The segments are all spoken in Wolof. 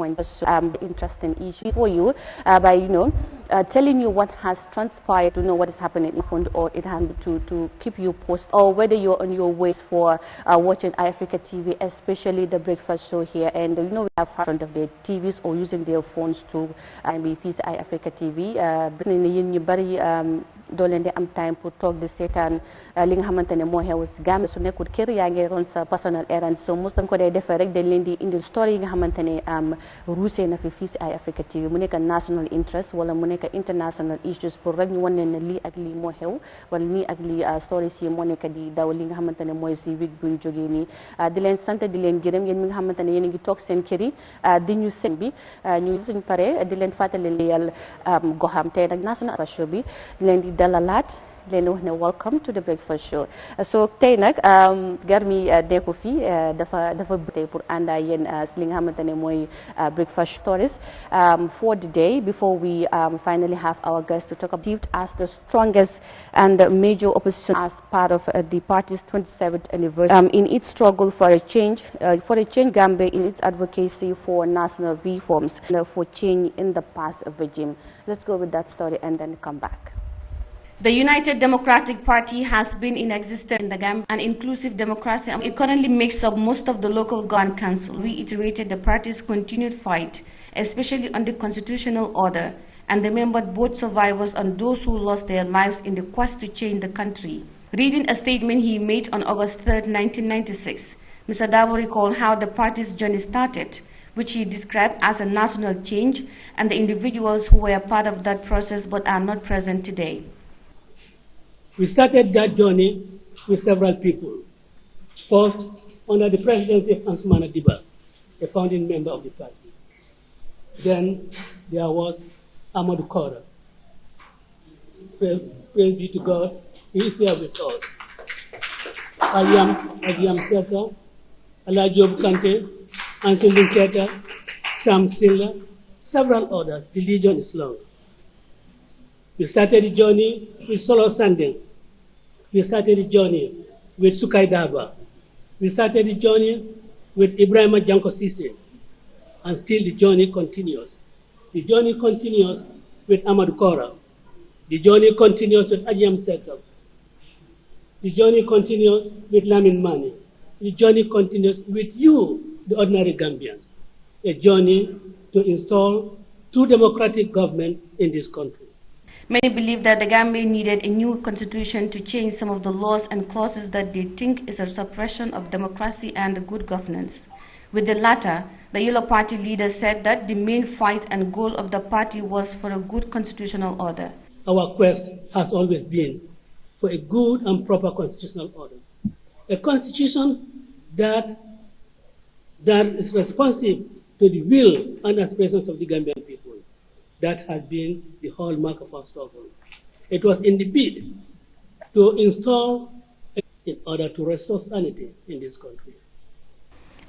interesting issue for you by telling you what has transpired, to know what is happening or it has to keep you posted, or whether you're on your ways for watching Eyeafrica TV, especially the breakfast show here. And we have in front of their TVs or using their phones to be feed Eyeafrica TV. Dolen de am time pour talk de setan li nga xamantene mo xew ci Gambia su nekkul kër yaa ngi ron sa personal errand so mos tam ko day defee rek dañ leen di indil story yi nga xamantene ruusee na fi fii ci Eyeafrica TV mu nekk national interest wala mu nekk international issues pour rek ñu wan leen ne lii ak lii moo xew wala nii ak lii stories yi moo nekk di daw li nga xamantene mooy ci week buñ jógee nii di leen sant di leen gërëm yéen mi nga xamantene yéen a ngi toog seen kër yi di ñu seen bi ñu suñ pare di leen fàttali yàlla goxam tey nag national show bi di leen di dalalat leen wax ne welcome to the breakfast show. So tey nag garmi deko fi dafa tey pour ànda yéen si li nga xamantene mooy breakfast stories for the day before we finally have our guest to talk about as the strongest and major opposition as part of the party's 27th anniversary in its struggle for a change Gambia in its advocacy for national reforms for change in the past regime. Let's go with that story and then come back. The United Democratic Party has been in existence in the Gambia, an inclusive democracy. It currently makes up most of the local government council. Reiterated the party's continued fight, especially on the constitutional order, and remembered both survivors and those who lost their lives in the quest to change the country. Reading a statement he made on August 3, 1996, Mr. Dabo recalled how the party's journey started, which he described as a national change, and the individuals who were part of that process but are not present today. We started that journey with several people. First, under the presidency of Ansumana Diba, a founding member of the party. Then there was Amadou Kora. Praise be to God, he is here with us. Aliam Seka, Alajob Kante, Anson Linketa, Sam Silla, several others. The legion is long. We started the journey with Solo Sanding. We started the journey with Sukai Daba. We started the journey with Ibrahima Janko Sise. And still the journey continues. The journey continues with Amadou Kora. The journey continues with Adiam Sekab. The journey continues with Lamin Mani. The journey continues with you, the ordinary Gambians. A journey to install true democratic government in this country. Many believe that the Gambia needed a new constitution to change some of the laws and clauses that they think is a suppression of democracy and good governance. With the latter, the Yellow Party leader said that the main fight and goal of the party was for a good constitutional order. Our quest has always been for a good and proper constitutional order. A constitution that is responsive to the will and aspirations of the Gambian people. That has been the hallmark of our struggle. It was in the bid to install in order to restore sanity in this country.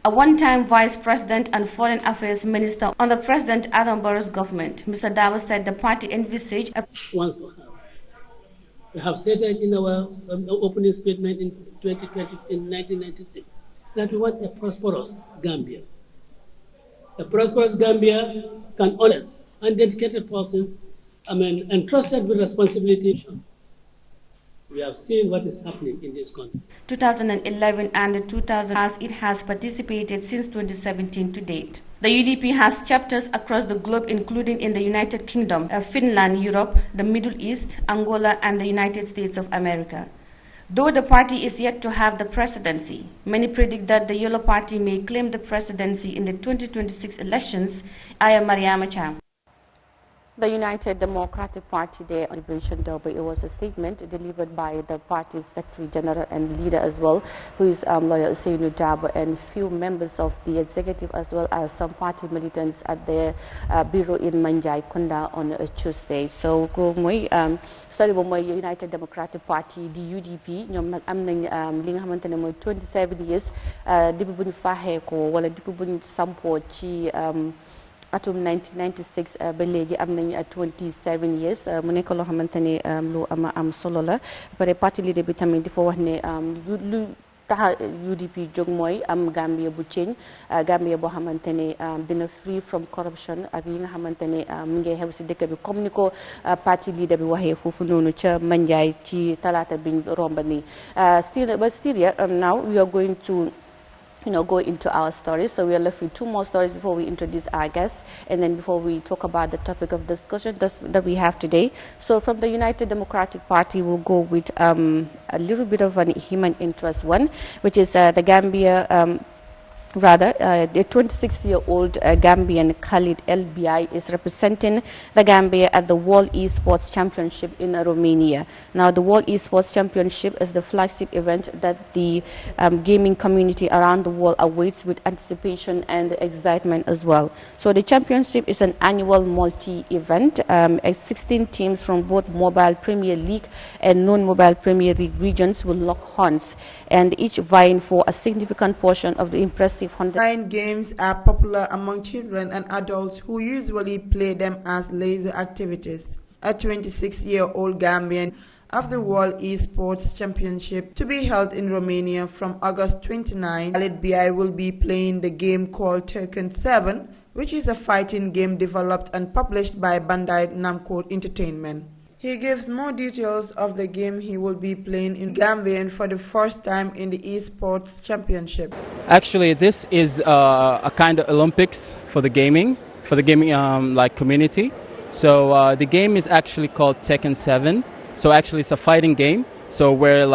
A one-time Vice President and Foreign Affairs Minister under President Adam Barrow's government, Mr. Davis said the party envisaged a... We have stated in our opening statement in 1996 that we want a prosperous Gambia. A prosperous Gambia can always undedicated person, entrusted with responsibility. We have seen what is happening in this country. 2011 and 2000 as it has participated since 2017 to date. The UDP has chapters across the globe, including in the United Kingdom, Finland, Europe, the Middle East, Angola, and the United States of America. Though the party is yet to have the presidency, many predict that the Yellow Party may claim the presidency in the 2026 elections. Yahya CHAM. The United Democratic Party Day on Liberation Day, it was a statement delivered by the party's Secretary General and leader as well, who is lawyer Usainu Dabo, and few members of the executive as well as some party militants at their bureau in Manjai Kunda on Tuesday. So, study by United Democratic Party, the UDP, ñom am nañ li nga xamantene moy 27 years depuis buñ faxé ko wala depuis buñ sampo ci atum 1996 ba léegi am nañ 27 years mu nekk loo xamante ne lu am solo la pare parti leader bi tamit dafa wax ne lu taxa UDP jóg mooy am Gambia bu change Gambia boo xamante ne dina free from corruption ak yi nga xamante ne mu ngi xew si dëkk bi comme ni ko party leader bi waxee foofu noonu ca Manjai ci talaata biñ romba nii still now we are going to go into our stories. So we are left with 2 more stories before we introduce our guests and then before we talk about the topic of discussion that we have today. So from the United Democratic Party, we'll go with a little bit of an human interest one, which is the Gambia the 26-year-old Gambian Khalid LBI is representing the Gambia at the World Esports Championship in Romania. Now, the World Esports Championship is the flagship event that the gaming community around the world awaits with anticipation and excitement as well. So the championship is an annual multi-event. 16 teams from both Mobile Premier League and non-Mobile Premier League regions will lock horns, and each vying for a significant portion of the impressive 9 games are popular among children and adults who usually play them as leisure activities. A 26-year-old Gambian of the World Esports Championship to be held in Romania from August 29, Khalid BI will be playing the game called Tekken 7, which is a fighting game developed and published by Bandai Namco Entertainment. He gives more details of the game he will be playing in Gambia for the first time in the Esports Championship. Actually, this is a kind of Olympics for the gaming like community. So the game is actually called Tekken 7. So actually, it's a fighting game. So where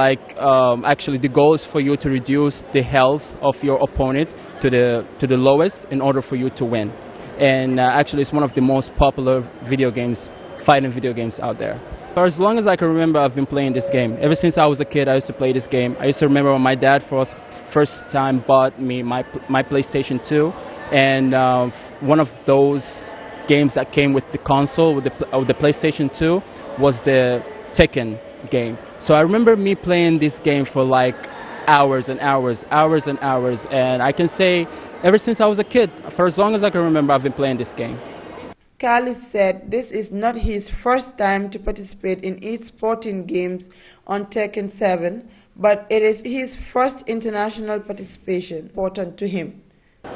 actually the goal is for you to reduce the health of your opponent to the lowest in order for you to win. And actually, it's one of the most popular fighting video games out there. For as long as I can remember, I've been playing this game. Ever since I was a kid, I used to play this game. I used to remember when my dad first time bought me my PlayStation 2, and one of those games that came with the console, with the PlayStation 2, was the Tekken game. So I remember me playing this game for like hours and hours, and I can say ever since I was a kid, for as long as I can remember, I've been playing this game. Khalid said this is not his first time to participate in esporting games on Tekken 7, but it is his first international participation, important to him.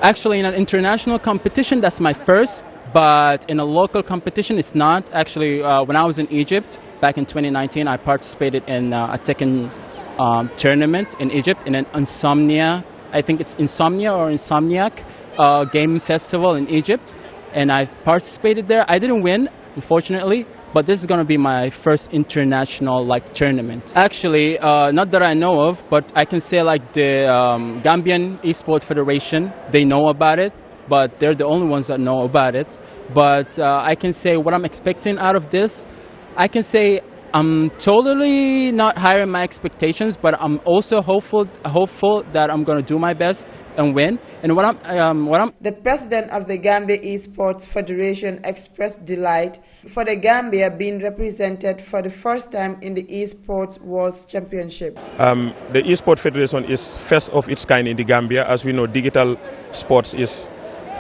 Actually, in an international competition, that's my first, but in a local competition, it's not. Actually, when I was in Egypt, back in 2019, I participated in a Tekken tournament in Egypt, in an Insomnia, I think it's Insomnia or Insomniac gaming festival in Egypt. And I participated there. I didn't win, unfortunately, but this is going to be my first international tournament. Actually, not that I know of, but I can say the Gambian Esports Federation, they know about it, but they're the only ones that know about it. But I can say what I'm expecting out of this, I can say I'm totally not higher in my expectations, but I'm also hopeful that I'm going to do my best and win. And The president of the Gambia Esports Federation expressed delight for the Gambia being represented for the first time in the Esports World Championship. The Esports Federation is first of its kind in the Gambia. As we know, digital sports is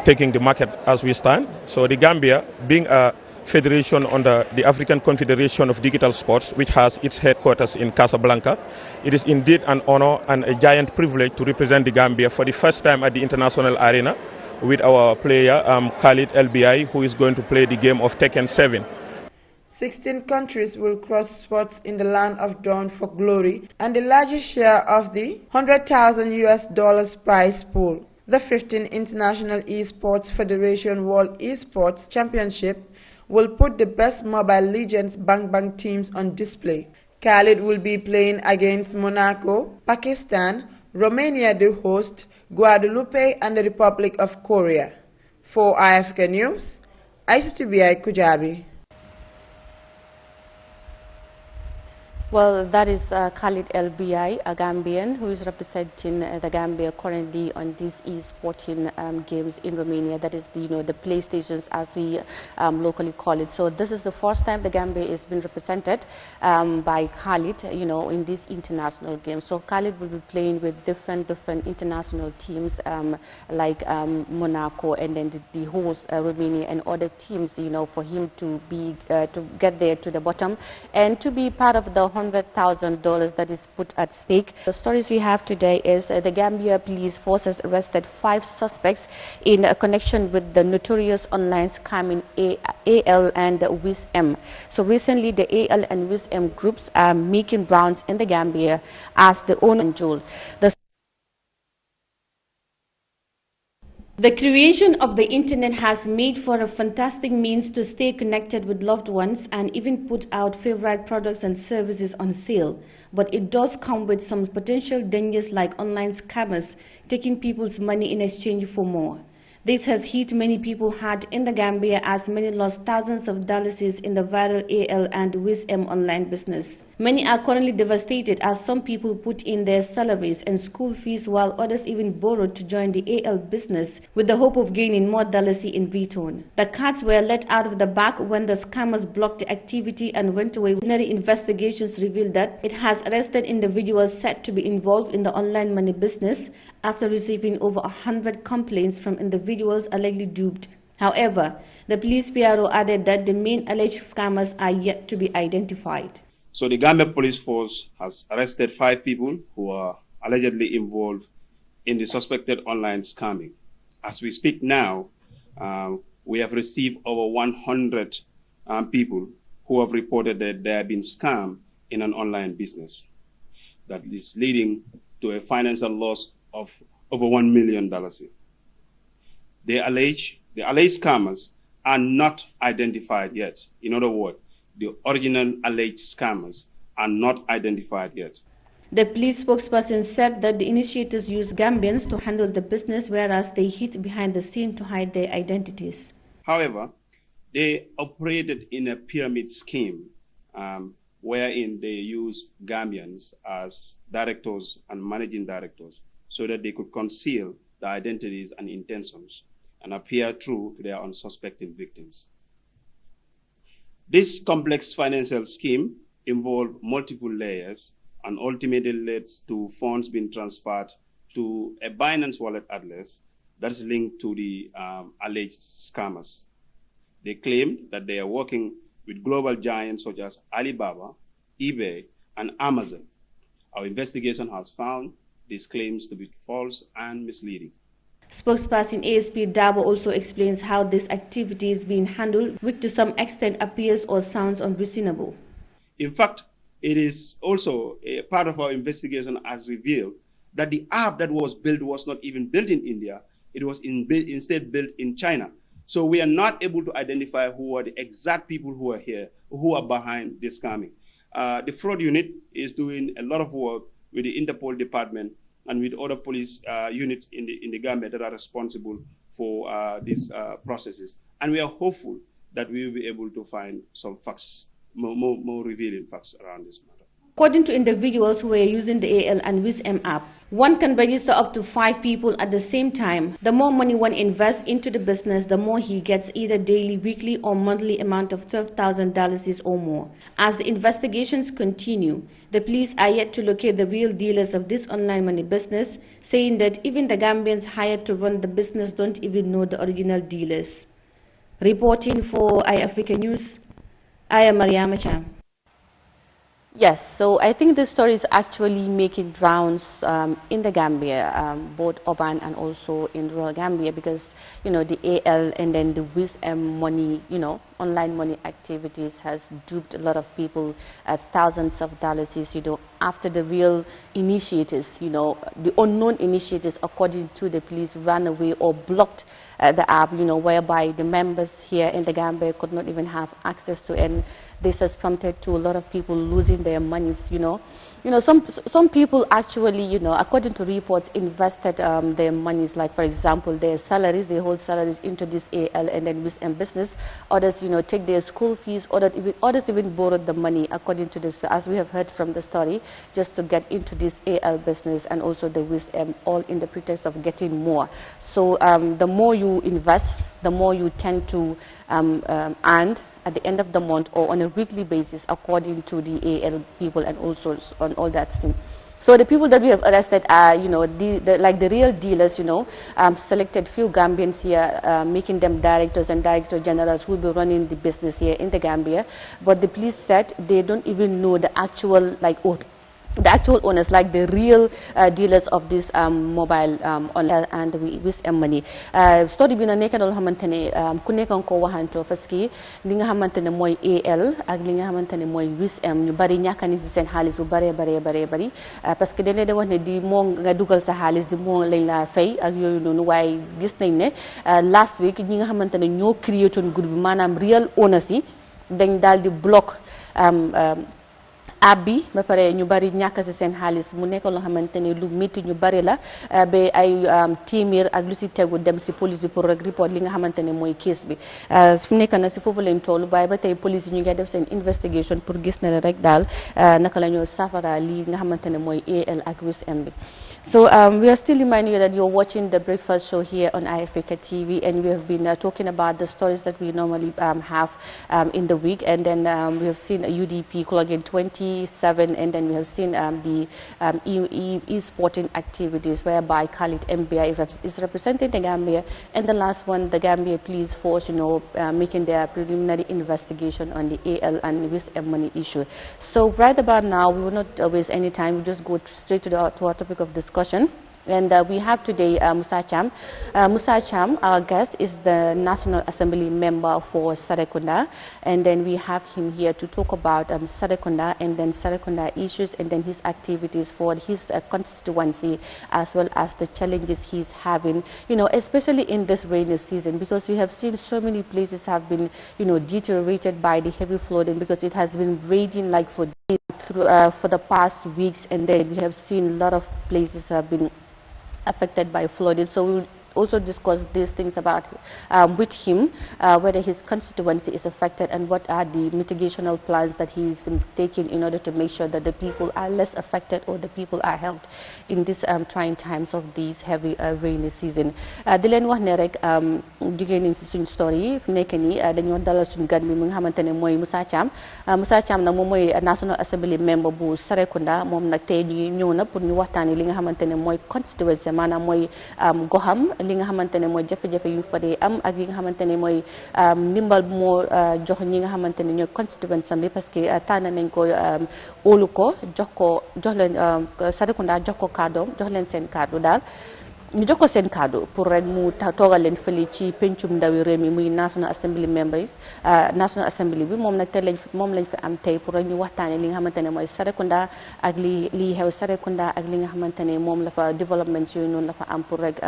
taking the market as we stand. So the Gambia, being a federation under the African Confederation of Digital Sports, which has its headquarters in Casablanca, it is indeed an honor and a giant privilege to represent the Gambia for the first time at the international arena with our player Khalid LBI, who is going to play the game of Tekken 7. 16 countries will cross swords in the land of dawn for glory and the largest share of the $100,000 prize pool. The 15th International Esports Federation World Esports Championship will put the best Mobile Legends Bang teams on display. Khalid will be playing against Monaco, Pakistan, Romania the host, Guadeloupe and the Republic of Korea. For Eyeafrica News, ICTBI Kujabi. Well, that is Khalid LBI, a Gambian who is representing the Gambia currently on these e-sporting games in Romania. That is the PlayStations, as we locally call it. So this is the first time the Gambia is being represented by Khalid, in these international games. So Khalid will be playing with different international teams like Monaco and then the host Romania and other teams, for him to be to get there to the bottom and to be part of the $100,000 that is put at stake. The stories we have today is the Gambia police forces arrested 5 suspects in connection with the notorious online scamming AL and WISM. So recently the AL and WISM groups are making rounds in the Gambia as the owner jewel. The creation of the internet has made for a fantastic means to stay connected with loved ones and even put out favorite products and services on sale. But it does come with some potential dangers like online scammers taking people's money in exchange for more. This has hit many people hard in the Gambia as many lost thousands of dollars in the viral AL and WISM online business. Many are currently devastated as some people put in their salaries and school fees while others even borrowed to join the AL business with the hope of gaining more dollars in return. The cats were let out of the bag when the scammers blocked the activity and went away. Preliminary investigations revealed that it has arrested individuals said to be involved in the online money business after receiving over 100 complaints from individuals allegedly duped. However, the police PRO added that the main alleged scammers are yet to be identified. So the Gambia police force has arrested 5 people who are allegedly involved in the suspected online scamming. As we speak now, we have received over 100 people who have reported that they have been scammed in an online business. That is leading to a financial loss of over $1 million. The alleged scammers are not identified yet. In other words, the original alleged scammers are not identified yet. The police spokesperson said that the initiators used Gambians to handle the business, whereas they hid behind the scene to hide their identities. However, they operated in a pyramid scheme wherein they used Gambians as directors and managing directors so that they could conceal the identities and intentions and appear true to their unsuspecting victims. This complex financial scheme involved multiple layers and ultimately led to funds being transferred to a Binance wallet address that's linked to the alleged scammers. They claim that they are working with global giants such as Alibaba, eBay, and Amazon. Our investigation has found these claims to be false and misleading. Spokesperson ASP Dabo also explains how this activity is being handled, which to some extent appears or sounds unreasonable. In fact, it is also a part of our investigation has revealed that the app that was built was not even built in India. It was instead built in China. So we are not able to identify who are the exact people who are here, who are behind this scamming. The fraud unit is doing a lot of work with the Interpol department and with other police units in the Gambia that are responsible for these processes. And we are hopeful that we will be able to find some facts, more revealing facts around this matter. According to individuals who are using the AL and WISM app, one can register up to 5 people at the same time. The more money one invests into the business, the more he gets either daily, weekly, or monthly amount of $12,000 or more. As the investigations continue, the police are yet to locate the real dealers of this online money business, saying that even the Gambians hired to run the business don't even know the original dealers. Reporting for Eyeafrica News, I am Yahya Jammeh. Yes, so I think this story is actually making rounds in the Gambia, both urban and also in rural Gambia, because, you know, the AL and then the WISM money, you know, online money activities has duped a lot of people at thousands of dollars, you know, after the real initiators, you know, the unknown initiators, according to the police, ran away or blocked the app, you know, whereby the members here in the Gambia could not even have access to, and this has prompted to a lot of people losing their monies, you know. Some people actually, you know, according to reports, invested their monies, like for example, their salaries, they hold salaries into this AL and then WISM business. Others, you know, take their school fees, others even borrowed the money, according to this, as we have heard from the story, just to get into this AL business and also the WISM, all in the pretext of getting more. So the more you invest, the more you tend to earn at the end of the month or on a weekly basis, according to the AL people and also on all that thing. So the people that we have arrested are, you know, the real dealers, you know, selected few Gambians here, making them directors and director generals who will be running the business here in the Gambia. But the police said they don't even know the actual, like, the actual owners, like the real dealers of this mobile online and with money. Story bi na nekk na loo xamante ne ku nekk nga ko waxanto parce que li nga xamante ne mooy AL ak li nga xamante ne mooy WISM ñu bari ñàkk ni si seen xaalis bu bari parce que dañ leen di wax ne di moo nga dugal sa xaalis di moo lañ la fay ak yooyu noonu waaye gis nañ ne last week ñi nga xamante ne ñoo créé toon groupe bi maanaam real owners yi dañ daal di block app bi ba pare ñu bari ñàkk si seen xaalis mu nekk loo xamante ne lu métti ñu bari la ba ay téeméer ak lu si tegu dem si police bi pour rek report li nga xamante ne mooy case bi fu nekk na si foofu lañ toll waaye ba tey police yi ñu ngi def seen investigation pour gis na rek daal naka la ñoo safara li nga xamante ne mooy AL ak WISM bi. So we are still reminding you that you're watching the breakfast show here on Eyeafrica TV, and we have been talking about the stories that we normally have in the week, and then we have seen UDP clock in 27, and then we have seen the e-sporting activities whereby Khalid MBI is representing the Gambia, and the last one, the Gambia Police Force, you know, making their preliminary investigation on the AL and WISM money issue. So right about now, we will not waste any time. We just go straight to our topic of discussion. And we have today MUSA CHAM. MUSA CHAM, our guest, is the National Assembly member for Serekunda. And then we have him here to talk about Serekunda and then Serekunda issues and then his activities for his constituency, as well as the challenges he's having, you know, especially in this rainy season, because we have seen so many places have been, you know, deteriorated by the heavy flooding because it has been raining like for the past weeks, and then we have seen a lot of places have been affected by flooding. So we will also discuss these things about with him, whether his constituency is affected and what are the mitigational plans that he's taking in order to make sure that the people are less affected or the people are helped in these trying times of these heavy rainy season. Di leen wax ne rek jigéen ñi ci suñ story yi fu nekk nii dañoo dalal suñ gan bi mu nga xamante ne mooy MUSA CHAM. MUSA CHAM nag moom mooy National Assembly member bu Serekunda. Moom nag tey ñu ñëw na pour ñu waxtaanee li nga xamante ne mooy constituency maanaam mooy goxam, li nga xamante ne mooy jafe-jafe yu fa dee am ak yi nga xamante ne mooy ndimbal moo jox ñi nga xamante ne ñooy constituency bi, parce que tànn nañ ko óolu ko jox leen Serekunda jox ko kàddoom, jox leen seen kàddu daal ñu jox ko seen kàddu pour rek mu toogal leen fële ci pencum ndawi réew mi muy National Assembly members National Assembly bi. Moom nag tey moom lañ fi am tey pour rek ñu waxtaane li nga xamante ne mooy Serekunda ak li xew Serekunda ak li nga xamante ne moom la fa développement yooyu noonu la fa am pour rek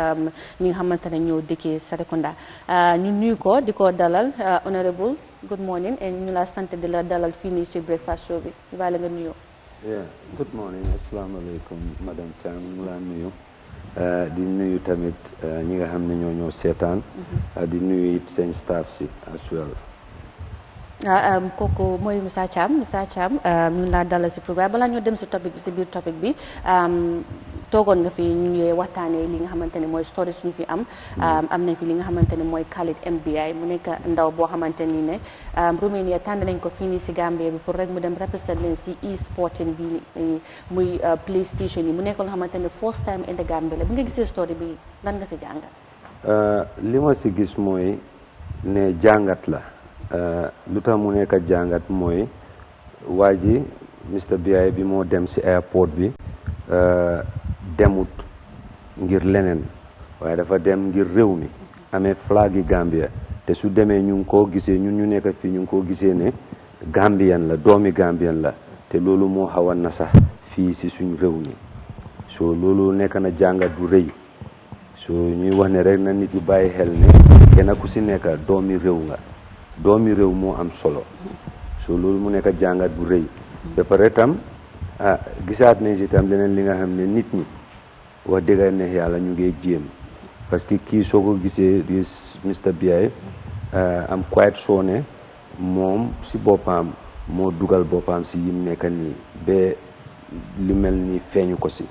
ñi nga xamante ne ñoo dëkkee Serekunda. ñu nuyu ko di ko dalal. Honorable, good morning, and ñu la sant di la dalal fii nii ci breakfast show bi. Bàyyi la nga nuyoo. Yeah, good morning. Asalaamaaleykum madame Thiam, mu la nuyu. Di nuyu tamit ñi nga xam ne ñoo seetaan. Di nuyu it seen staff si as well. kooku mooy MUSA CHAM. MUSA CHAM ñu laa dalal si programme balaa ñoo dem si topic bi si biir topic bi toogoon nga fi ñu ngi waxtaanee li nga xamante ne mooy stories ñu fi am nañ fi li nga xamante ne mooy Khalid MBI mu nekk ndaw boo xamante ni ne Romania tànn nañ ko fii nii si Gambia bi pour rek mu dem represent leen si e-sporting bi muy PlayStation yi mu nekk loo xamante ne first time in the Gambia la. bi nga gisee story bi lan nga si jàngat? li ma si gis mooy ne jàngat la. lu tax mu nekk jàngat mooy waa ji Mr BI bi moo dem si airport bi demut ngir leneen waaye dafa dem ngir réew mi amee flag yi Gambia, te su demee ñu ngi koo gisee ñun ñu nekk fii ñu ngi koo gisee ne Gambian la, doomi Gambian la, te loolu moo xaw a na sax fii si suñ réew mi. so loolu nekk na jàngat bu rëy. so ñuy wax ne rek na nit yi bàyyi xel ne kenn ku si nekk doomi réew nga, doomi réew moo am solo. so loolu mu nekk jàngat bu rëy. ba pare tam gisaat nañ si tam leneen li nga xam ne nit ñi wax dëgg ne yàlla ñu ngi jéem, parce que kii soo ko gisee di Mr BI am quite sure ne moom si boppam moo dugal boppam si yim nekk nii ba li mel ni feeñu ko si.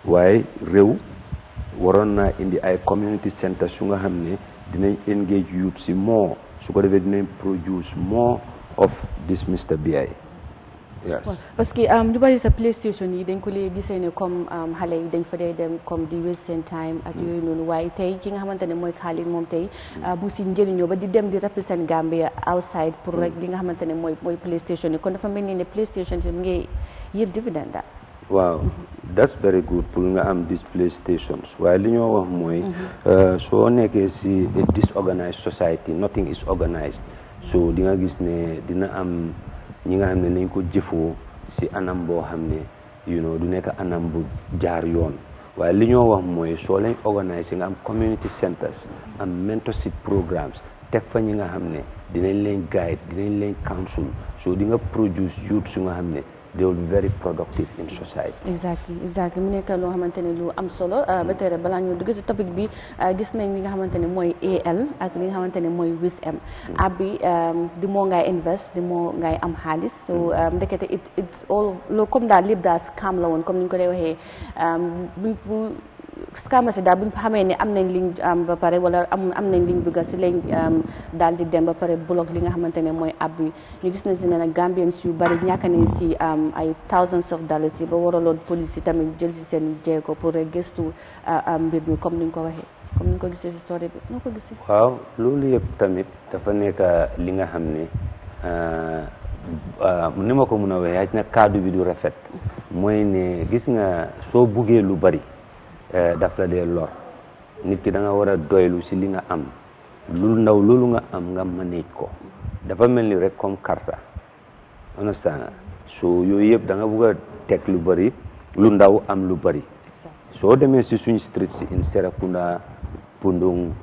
waaye réew waroon naa indi ay community centers su nga xam ne dinañ engage youth si more, su ko defee dinañ produce more of this Mr BI. yes parce que lu bari sa PlayStation yi dañ ko lay gisee ne comme xale yi dañ fa dee dem comme di waste seen time ak yooyu noonu waaye tey ki nga xamante ne mooy Khalid moom tey mu si njëriñoo ba di dem di represent Gambia outside pour rek li nga xamante ne mooy PlayStation yi kon dafa mel ni ne PlayStation yi mu ngi yield dividend daal. waaw that's very good pour nga am these PlayStations waaye li ñoo wax mooy soo nekkee si a disorganized society nothing is organized so di nga gis ne dina am ñi nga xam ne nañ ko jëfoo si anam boo xam ne du nekk anam bu jaar yoon waaye li ñoo wax mooy soo leen organise nga am community centers am mentorship programmes teg fa ñi nga xam ne dinañ leen guide dinañ leen counsel so di nga produce youth su nga xam ne they will be very productive in society. exactly mu nekk loo xamante ne lu am solo ba tey balaa ñu dugg si topic bi gis nañ li nga xamante ne mooy AL ak li nga xamante ne mooy WISM app bi di moo ngay invest di moo ngay am xaalis so ndekete it's all loo comme daal lépp daal scam la woon comme ni ñu ko dee waxee bu scam si daal bu ñu xamee ne am nañ liñ ba pare wala am nañ liñ bëgg si lañ daal di dem ba pare block li nga xamante ne mooy app bi ñu gis na si ne nag Gambians yu bari ñàkk nañ si ay thousands of dollars yi ba waraloon police yi tamit jël si seen jéego pour gëstu mbir mi comme ni ñu ko waxee comme ni ñu ko gisee si story bi noo ko gisee. waaw loolu yëpp tamit dafa nekk li nga xam ne ni ma ko mën a waxee na kaddu bi du rafet mooy ne gis nga soo buggee lu bari daf la dee lor nit ki da nga war a doylu si li nga am lu ndaw loolu nga am nga manage ko dafa mel ni rek comme karta understand so yooyu yëpp da nga bëgg a teg lu bari lu ndaw am lu bari soo demee si suñ street si in Serekunda Pundung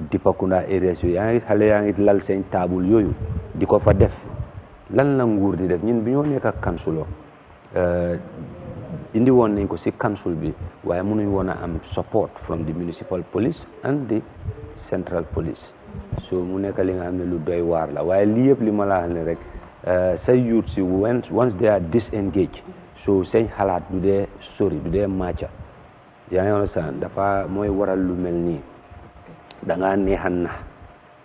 Dipakunda areas yooyu yaa ngi xale yaa ngi lal seen taabul yooyu di ko fa def lan la nguur di def ñun bi ñoo nekk ak kansulo indi woon nañ ko si council bi waaye mënuñ woon a am support from the municipal police and the central police so mu nekk li nga xam ne lu doy waar la waaye lii yëpp li ma la wax ne rek say youth si once they are disengaged so seen xalaat du dee sori du dee màcca yaa ngi understand dafa mooy waral lu mel nii da ngaa neexan na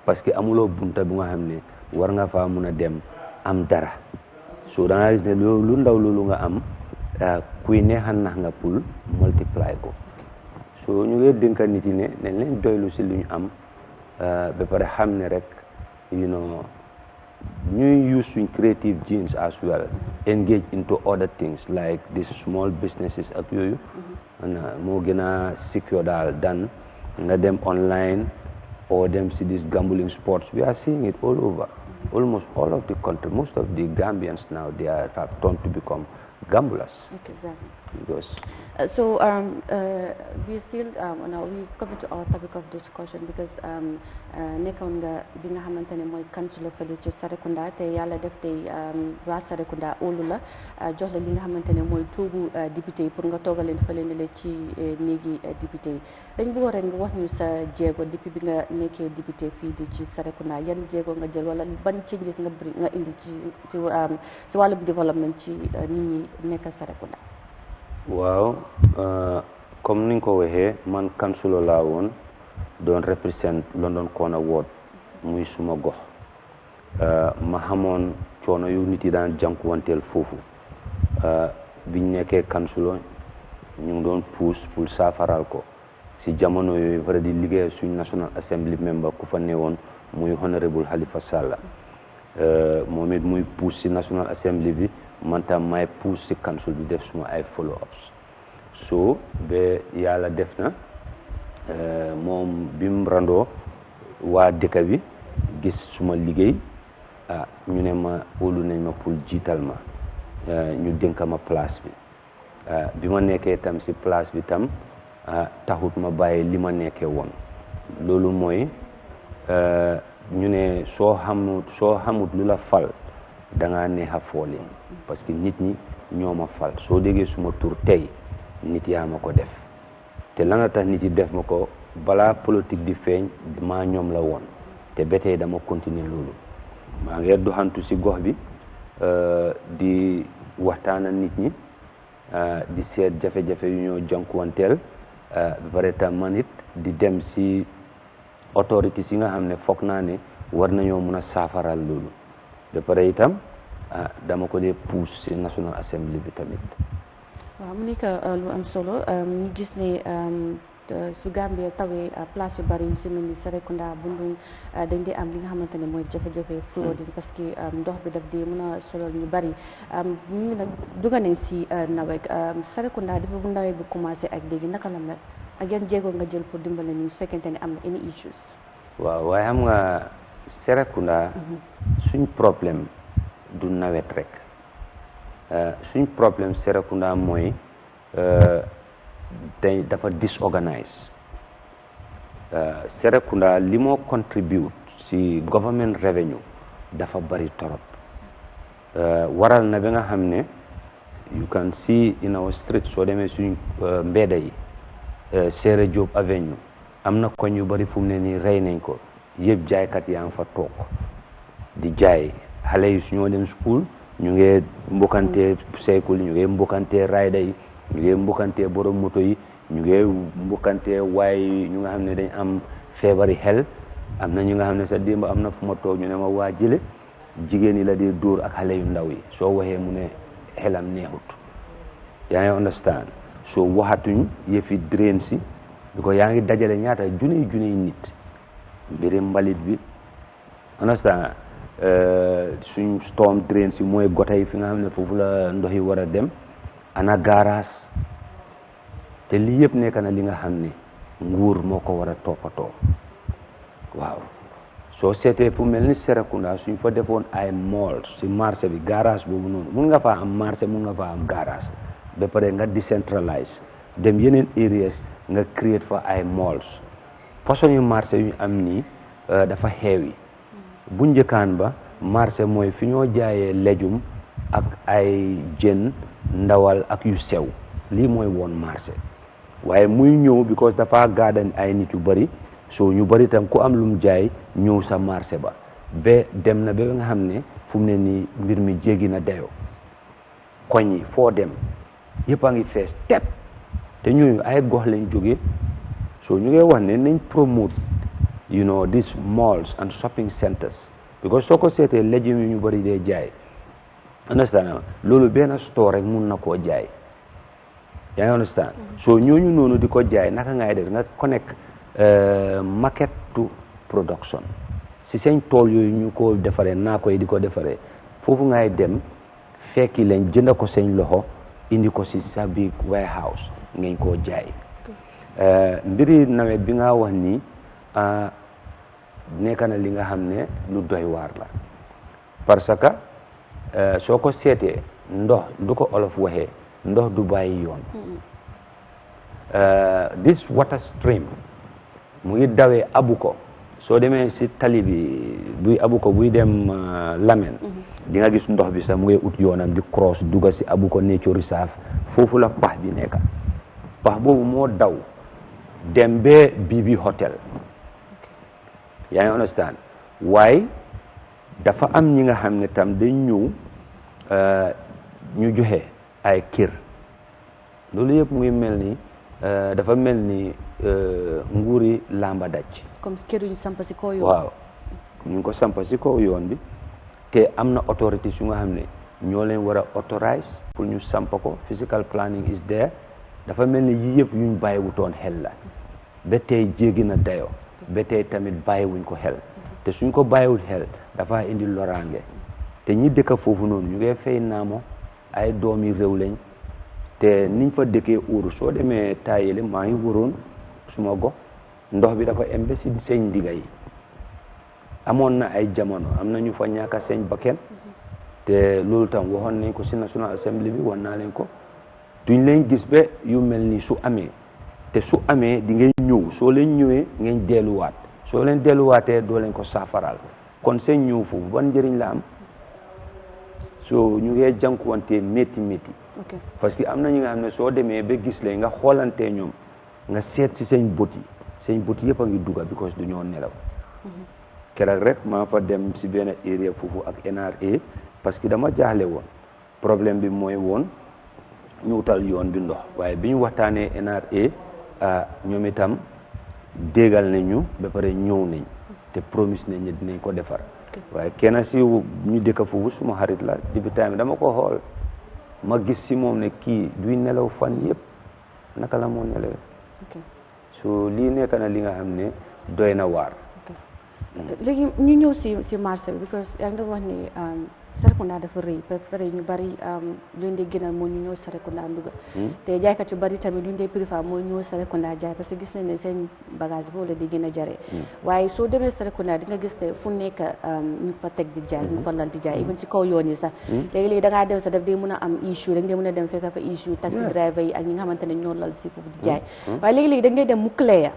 parce que amuloo bunta bu nga xam ne war nga faa mun a dem am dara so da ngaa gis ne lu ndaw loolu nga am kuy neexan nax nga pour multiply ko so ñu ngi dénka nit yi ne nañ leen doylu si lu ñu am ba pare xam ne rek ñuy use suñ creative genes as well engage into other things like these small businesses ak yooyu moo gën a secure daal dan nga dem online or dem si these gambling sports we are seeing it all over almost all of the country most of the Gambians now they have turned to become gamblers. Okay, exactly. Because we still now we come to our topic of discussion because nekkoon nga di nga xamante ne mooy councilor fële ci Serekunda te yàlla def tey waa Serekunda óolu la jox la li nga xamante ne mooy toogu député yi pour nga toogal leen fële ne la ci néegi député yi dañ bëggoon rek nga wax ñu sa jéego depuis bi nga nekkee député fii di ci Serekunda yan jéego nga jël wala ban changes nga indi ci wàllum développement ci nit ñi nekk Serekunda. waaw comme ni nga ko waxee man councilor laa woon doon represent London Corner Ward muy suma gox ma xamoon coono yu nit yi daan jànkuwanteel foofu biñ nekkee councilor ñu ngi doon pousse pour saafaral ko si jamono yooyu pare di liggéey suñ National Assembly member ku fa newoon muy honorable Halifa Sallah moom it muy pousse si National Assembly bi man tam may pousse si council bi def suma ay follow ups so ba yàlla def na moom bi mu randoo waa dëkk bi gis suma liggéey ñu ne ma óolu nañ ma pour jiital ma ñu dénk ma place bi bi ma nekkee tam si place bi tam taxut ma bàyyi li ma nekkee woon loolu mooy ñu ne soo xamut lu la fal da ngaa neex a foole parce que nit ñi ñoo ma fal soo déggee suma tur tey nit yaa ma ko def te la nga tax nit yi def ma ko balaa politique di feeñ maa ñoom la woon te ba tey dama continuer loolu maa ngi doxantu si gox bi di waxtaana nit ñi di seet jafe-jafe yu ñoo jànkuwanteel ba pare tam man it di dem si autorités yi nga xam ne foog naa ne war nañoo mun a saafaral loolu ba pare itam dama ko dee pousse ci National Assembly bi tamit. waaw mu nekk lu am solo ñu gis ne su Gambia tawee place yu bari yu si mel ni Serekunda Bundung dañ dee am li nga xamante ne mooy jafe-jafe flooding parce que ndox bi daf di mën a solol ñu bari ñu ngi nag dugg nañ si nawet Serekunda depuis bu nawet bi commencé ak léegi naka la mel ak yan jéego nga jël pour dimbale ñu su fekkente ne am na any issues. waaw waaye xam nga Serekunda suñ problème du nawet rek suñ problème Serekunda mooy dafa disorganise Serekunda li moo contribute si government revenue dafa bari torop waral na ba nga xam ne you can see in our street soo demee suñ mbedda yi Sere Job Avenue am na koñ yu bari fu mu ne nii rey nañ ko yëpp jaaykat yaa ngi fa toog di jaay xale yi su ñoo dem school ñu ngi mbokkantee cycle ñu ngi mbokkantee rider yi ñu ngi mbokkantee borom moto yi ñu ngi mbokkantee waaye ñu nga xam ne dañ am feebari xel am na ñu nga xam ne sa démb am na fu ma toog ñu ne ma waa jële jigéen yi la dee dóor ak xale yu ndaw yi soo waxee mu ne xelam neexut yaa ngi understand soo waxatuñ yëfi drain si bi ko yaa ngi dajale ñaata juney nit mbiri mbalit bi understand suñ storm drain si mooy gota yi fi nga xam ne foofu la ndox yi war a dem ana garage te lii yëpp nekk na li nga xam ne nguur moo ko war a toppatoo waaw soo seetee fu mel ni Serekunda suñ fa defoon ay malls si marché bi garage boobu noonu mun nga faa am marché mun nga faa am garage ba pare nga decentralize dem yeneen areas nga create fa ay malls façon yu marché yu am nii dafa xeewi bu njëkkaan ba marché mooy fi ñoo jaayee lejum ak ay jën ndawal ak yu sew lii mooy woon marché waaye muy ñëw because dafa gaadan ay nit yu bari so ñu bari tam ku am lu mu jaay ñëw sa marché ba ba dem na ba nga xam ne fu mu ne nii mbir mi jéggi na dayoo koñ yi foo dem yëpp a ngi fees tepp te ñooñu ay gox lañ jógee so ñu ngi wax ne nañ promote you know these malls and shopping centers because soo ko seetee légumes yu ñu bari dee jaay understand loolu benn store rek mun na koo jaay yaa ngi understand so ñooñu noonu di ko jaay naka ngay def nga connect market to production si seen tool yooyu ñu ko defaree naa koy di ko defaree foofu ngay dem fekki leen jënd ko seen loxo indi ko si sa biir warehouse ngeen koo jaay mbiri nawet bi nga wax nii nekk na li nga xam ne lu doy waar la parce que soo ko seetee ndox du ko olof waxee ndox du bàyyi yoon this water stream mu ngi dawee abu ko soo demee si tali bi buy abu ko buy dem Lamen di nga gis ndox bi sax mu ngi ut yoonam di cross dugga si abu ko nature reserve foofu la pax bi nekk pax boobu moo daw dem ba BB Hotel yaa ngi understand waaye dafa am ñi nga xam ne tam dañ ñëw ñu joxe ay kër loolu yëpp muy mel ni dafa mel ni nguuri lamba daj comme kër yu ñu samp si kaw yoon waaw ñu ngi ko samp si kaw yoon bi te am na authorities yu nga xam ne ñoo leen war a authorize pour ñu samp ko physical planning is there dafa mel ni yii yëpp yuñ bàyyiwutoon xel la ba tey jéggi na dayo ba tey tamit bàyyiwuñ ko xel te suñ ko bàyyiwul xel dafa indi loraange te ñi dëkk foofu noonu ñu ngi fay naamo ay doomi réew lañ te niñ fa dëkkee uuru soo demee taayele maa ngi waroon suma gox ndox bi dafa embe si seen ndiga yi amoon na ay jamono am na ñu fa ñàkk seen bakken te loolu tam waxoon nañ ko si National Assembly bi wan naa leen ko duñ leen gis ba yu mel ni su amee te su amee di ngeen ñëw soo leen ñëwee ngeen delluwaat soo leen delluwaatee doo leen ko saafaral kon seen ñëw foofu ban njëriñ la am so ñu ngee jànkuwante métti parce que am na ñi nga xam ne soo demee ba gis leen nga xoolantee ñoom nga seet si seen bët yëpp a ngi dugga because du ñoo nelaw keroog rek maa fa dem si benn area foofu ak NRA parce que dama jaaxle woon problème bi mooy woon ñu wutal yoon bi ndox waaye bi ñu waxtaanee NRA ñoom itam déggal nañu ba pare ñëw nañ te promise nañ ne dinañ ko defar waaye kenn si ñu dëkk foofu suma xarit la depuis time dama ko xool ma gis si moom ne kii duy nelaw fan yëpp naka la moo nelaw so lii nekk na li nga xam ne doy na waar léegi ñu ñëw si marché bi because yaa ngi doon wax ne Serekunda dafa rëy ba pare ñu bari luñ dee gënal moo ñu ñëw Serekunda nduga te jaaykat yu bari tamit luñ dee préfère mooy ñëw Serekunda jaay parce que gis nañ ne seen bagage foofu la di gën a jaree waaye soo demee Serekunda di nga gis ne fu nekk ñu fa teg di jaay ñu fa lal di jaay even ci kaw yoon yi sax léegi-léegi da ngaa dem sax daf dee mën a am issue da nga dee mën a dem fekk fa issue taxi driver yi ak ñi nga xamante ne ñoo lal si foofu di jaay waaye léegi-léegi da nga dee dem mu clair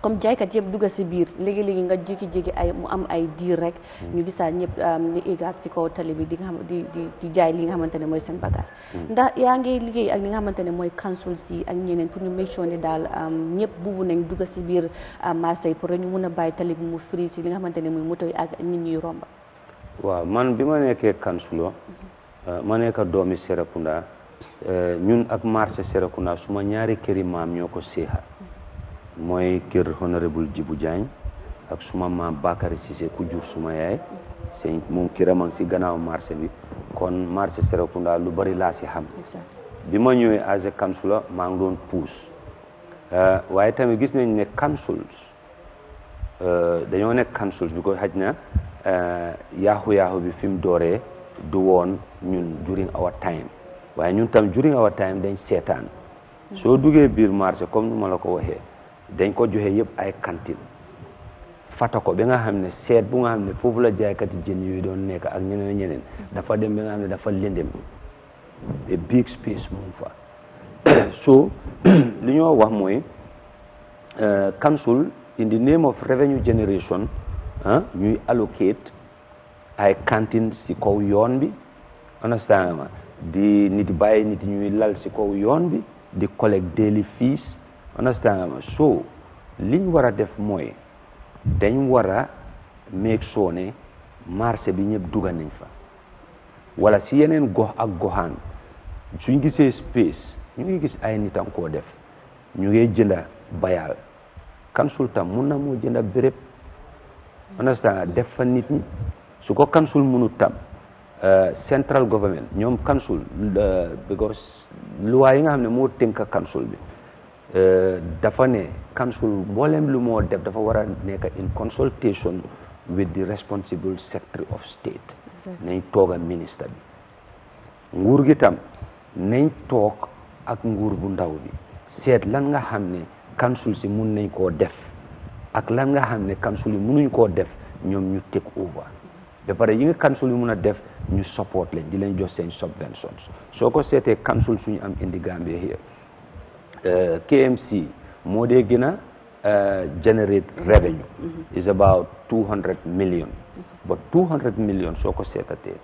comme jaaykat yëpp dugga si biir léegi-léegi nga jékki-jékki ay mu am ay diir rek ñu gisaat ñëpp ni égaat si kaw tali bi di nga xam di jaay li nga xamante ne mooy seen bagage ndax yaa ngi liggéey ak li nga xamante ne mooy council si ak ñeneen pour ñu make sure ne daal ñëpp buubu nañ dugga si biir marché yi pour ñu mun a bàyyi tali bi mu free si li nga xamante ne mooy moto yi ak nit ñuy romba waaw man bi ma nekkee councilor ma nekk doomi Serekunda ñun ak marché Serekunda suma ñaari këri maam ñoo ko séexa mooy kër honorable Jibu Jaañ ak suma maam Bakary Cissé ku jur suma yaay sëñ moom kiramang si gannaaw marché bi kon marché Serekunda lu bari laa si xam bi ma ñëwee as a councilor maa ngi doon puus waaye tamit gis nañ ne councils dañoo nekk councils bi ko xaj na yaaxu bi fi mu dooree du woon ñun during our time waaye ñun tam during our time dañ seetaan soo duggee biir marché comme nu ma la ko waxee dañ ko joxe yëpp ay cantine fata ko ba nga xam ne seet bu nga xam ne foofu la jaaykati jën yooyu doon nekk ak ñeneen dafa dem ba nga xam ne dafa lëndëm a big space moom fa so li ñoo wax mooy council in the name of revenue generation ñuy allocate ay cantine si kaw yoon bi understand ma di nit bàyyi nit ñuy lal si kaw yoon bi di collect daily fees understand ma so liñ war a def mooy dañ war a make sure ne marché bi ñëpp dugga nañ fa wala si yeneen gox ak goxaan suñ gisee space ñu ngi gis ay nitam koo def ñu ngi jënda bayal consultant mun na moo jënda béréb understand def fa nit ñi su ko council mënut tam central government ñoom council because loi yi nga xam ne moo tënka council bi dafa ne council mboolem lu moo def dafa war a nekk in consultation with the responsible secretary of state nañ toog ak ministre bi nguur gi tam nañ toog ak nguur bu ndaw bi seet lan nga xam ne council si mun nañ koo def ak lan nga xam ne council yi munuñ koo def ñoom ñu take over ba pare yi nga council yi mun a def ñu support leen di leen jox seen subventions soo ko seetee council suñu am indi Gambia here KMC moo dee gën a generate revenue is about 200 million but 200 million soo ko seetatee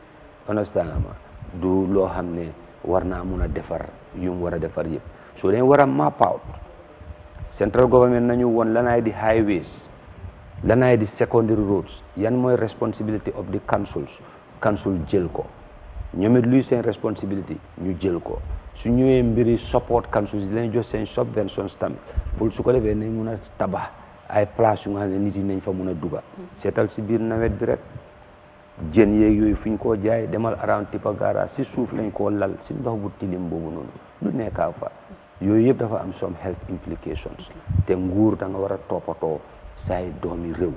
understand ma du loo xam ne war naa mun a defar yum war a defar yëpp so dañ war a map out central government nañu woon lanaay di highways lanaay di secondary roads yan mooy responsibility of the council jël ko ñoom it luy seen responsibility ñu jël ko su ñëwee mbiri support council di leen jox seen subventions tamit pour su ko defee nañ mun a tabax ay place yu nga xam ne nit yi nañ fa mun a duga seetal si biir nawet bi rek jën yeeg yooyu fu ñu koo jaay demal around Tipa Gara si suuf lañ koo lal si ndox bu tilim boobu noonu lu nekkaa fa yooyu yëpp dafa am some health implications te nguur da nga war a toppatoo say doomi réew